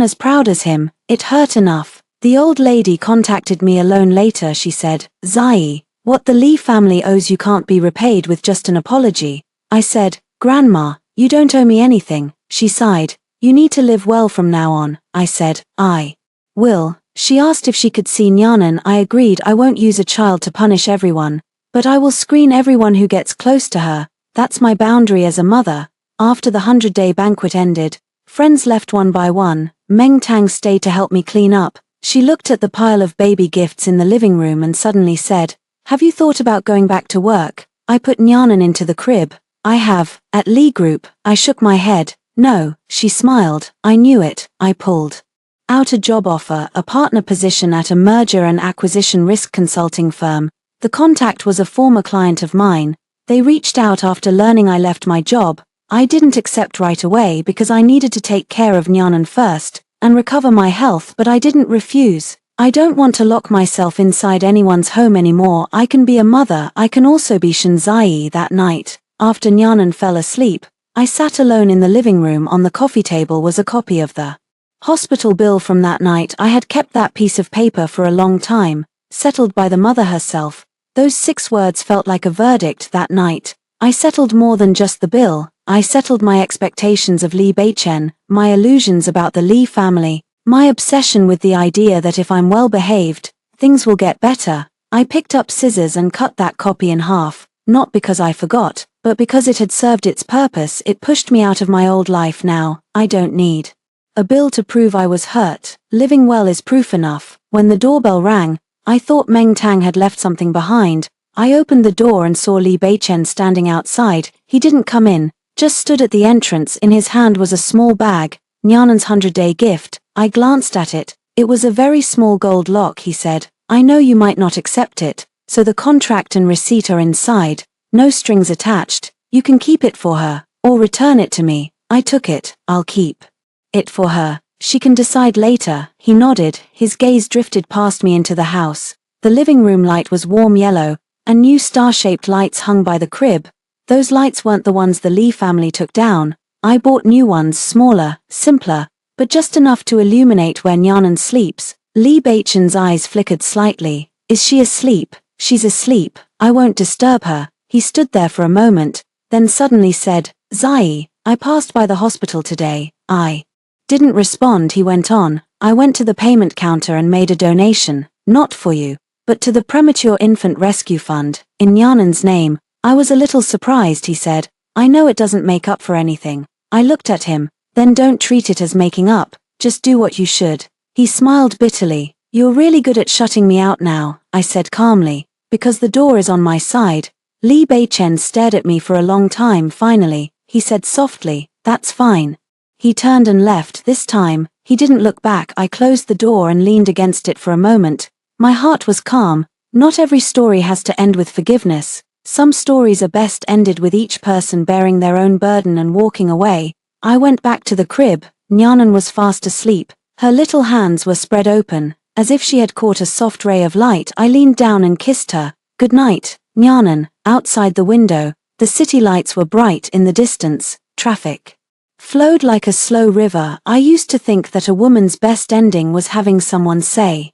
as proud as him, it hurt enough. The old lady contacted me alone later. She said, Zai, what the Li family owes you can't be repaid with just an apology. I said, Grandma, you don't owe me anything. She sighed. You need to live well from now on. I said, I will. She asked if she could see Nyanan. I agreed. I won't use a child to punish everyone, but I will screen everyone who gets close to her. That's my boundary as a mother. After the 100-day banquet ended, friends left one by one. Meng Tang stayed to help me clean up. She looked at the pile of baby gifts in the living room and suddenly said, Have you thought about going back to work? I put Nyanan into the crib. I have. At Li Group, I shook my head. No, she smiled. I knew it. I pulled out a job offer, a partner position at a merger and acquisition risk consulting firm. The contact was a former client of mine. They reached out after learning I left my job. I didn't accept right away because I needed to take care of Nyanan first and recover my health, but I didn't refuse. I don't want to lock myself inside anyone's home anymore. I can be a mother, I can also be Shinzai. That night, after Nyanan fell asleep, I sat alone in the living room. On the coffee table was a copy of the hospital bill from that night. I had kept that piece of paper for a long time, settled by the mother herself. Those 6 words felt like a verdict that night. I settled more than just the bill. I settled my expectations of Li Beichen, my illusions about the Li family, my obsession with the idea that if I'm well behaved, things will get better. I picked up scissors and cut that copy in half, not because I forgot, but because it had served its purpose. It pushed me out of my old life now. I don't need a bill to prove I was hurt. Living well is proof enough. When the doorbell rang, I thought Meng Tang had left something behind. I opened the door and saw Li Beichen standing outside. He didn't come in, just stood at the entrance. In his hand was a small bag, Nyanan's 100-day gift. I glanced at it. It was a very small gold lock. He said, I know you might not accept it, so the contract and receipt are inside. No strings attached. You can keep it for her, or return it to me. I took it. I'll keep it for her. She can decide later. He nodded. His gaze drifted past me into the house. The living room light was warm yellow, and new star-shaped lights hung by the crib. Those lights weren't the ones the Li family took down. I bought new ones, smaller, simpler, but just enough to illuminate where Nyanan sleeps. Li Beichen's eyes flickered slightly. Is she asleep? She's asleep. I won't disturb her. He stood there for a moment, then suddenly said, Zai, I passed by the hospital today. I didn't respond. He went on, I went to the payment counter and made a donation, not for you, but to the Premature Infant Rescue Fund, in Nyanan's name. I was a little surprised. He said, I know it doesn't make up for anything. I looked at him. Then don't treat it as making up, just do what you should. He smiled bitterly. You're really good at shutting me out now, I said calmly, because the door is on my side. Li Beichen stared at me for a long time. Finally, he said softly, that's fine. He turned and left. This time, he didn't look back. I closed the door and leaned against it for a moment. My heart was calm. Not every story has to end with forgiveness. Some stories are best ended with each person bearing their own burden and walking away. I went back to the crib. Nyanan was fast asleep. Her little hands were spread open, as if she had caught a soft ray of light. I leaned down and kissed her. Good night, Nyanan. Outside the window, the city lights were bright. In the distance, traffic flowed like a slow river. I used to think that a woman's best ending was having someone say,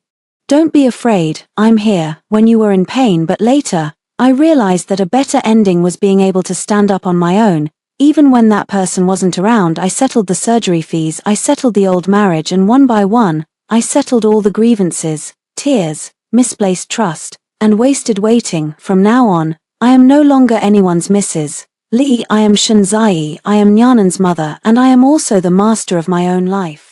don't be afraid, I'm here, when you were in pain. But later, I realized that a better ending was being able to stand up on my own, even when that person wasn't around. I settled the surgery fees, I settled the old marriage, and one by one, I settled all the grievances, tears, misplaced trust, and wasted waiting. From now on, I am no longer anyone's Mrs. Li. I am Shinzai. I am Nyanan's mother, and I am also the master of my own life.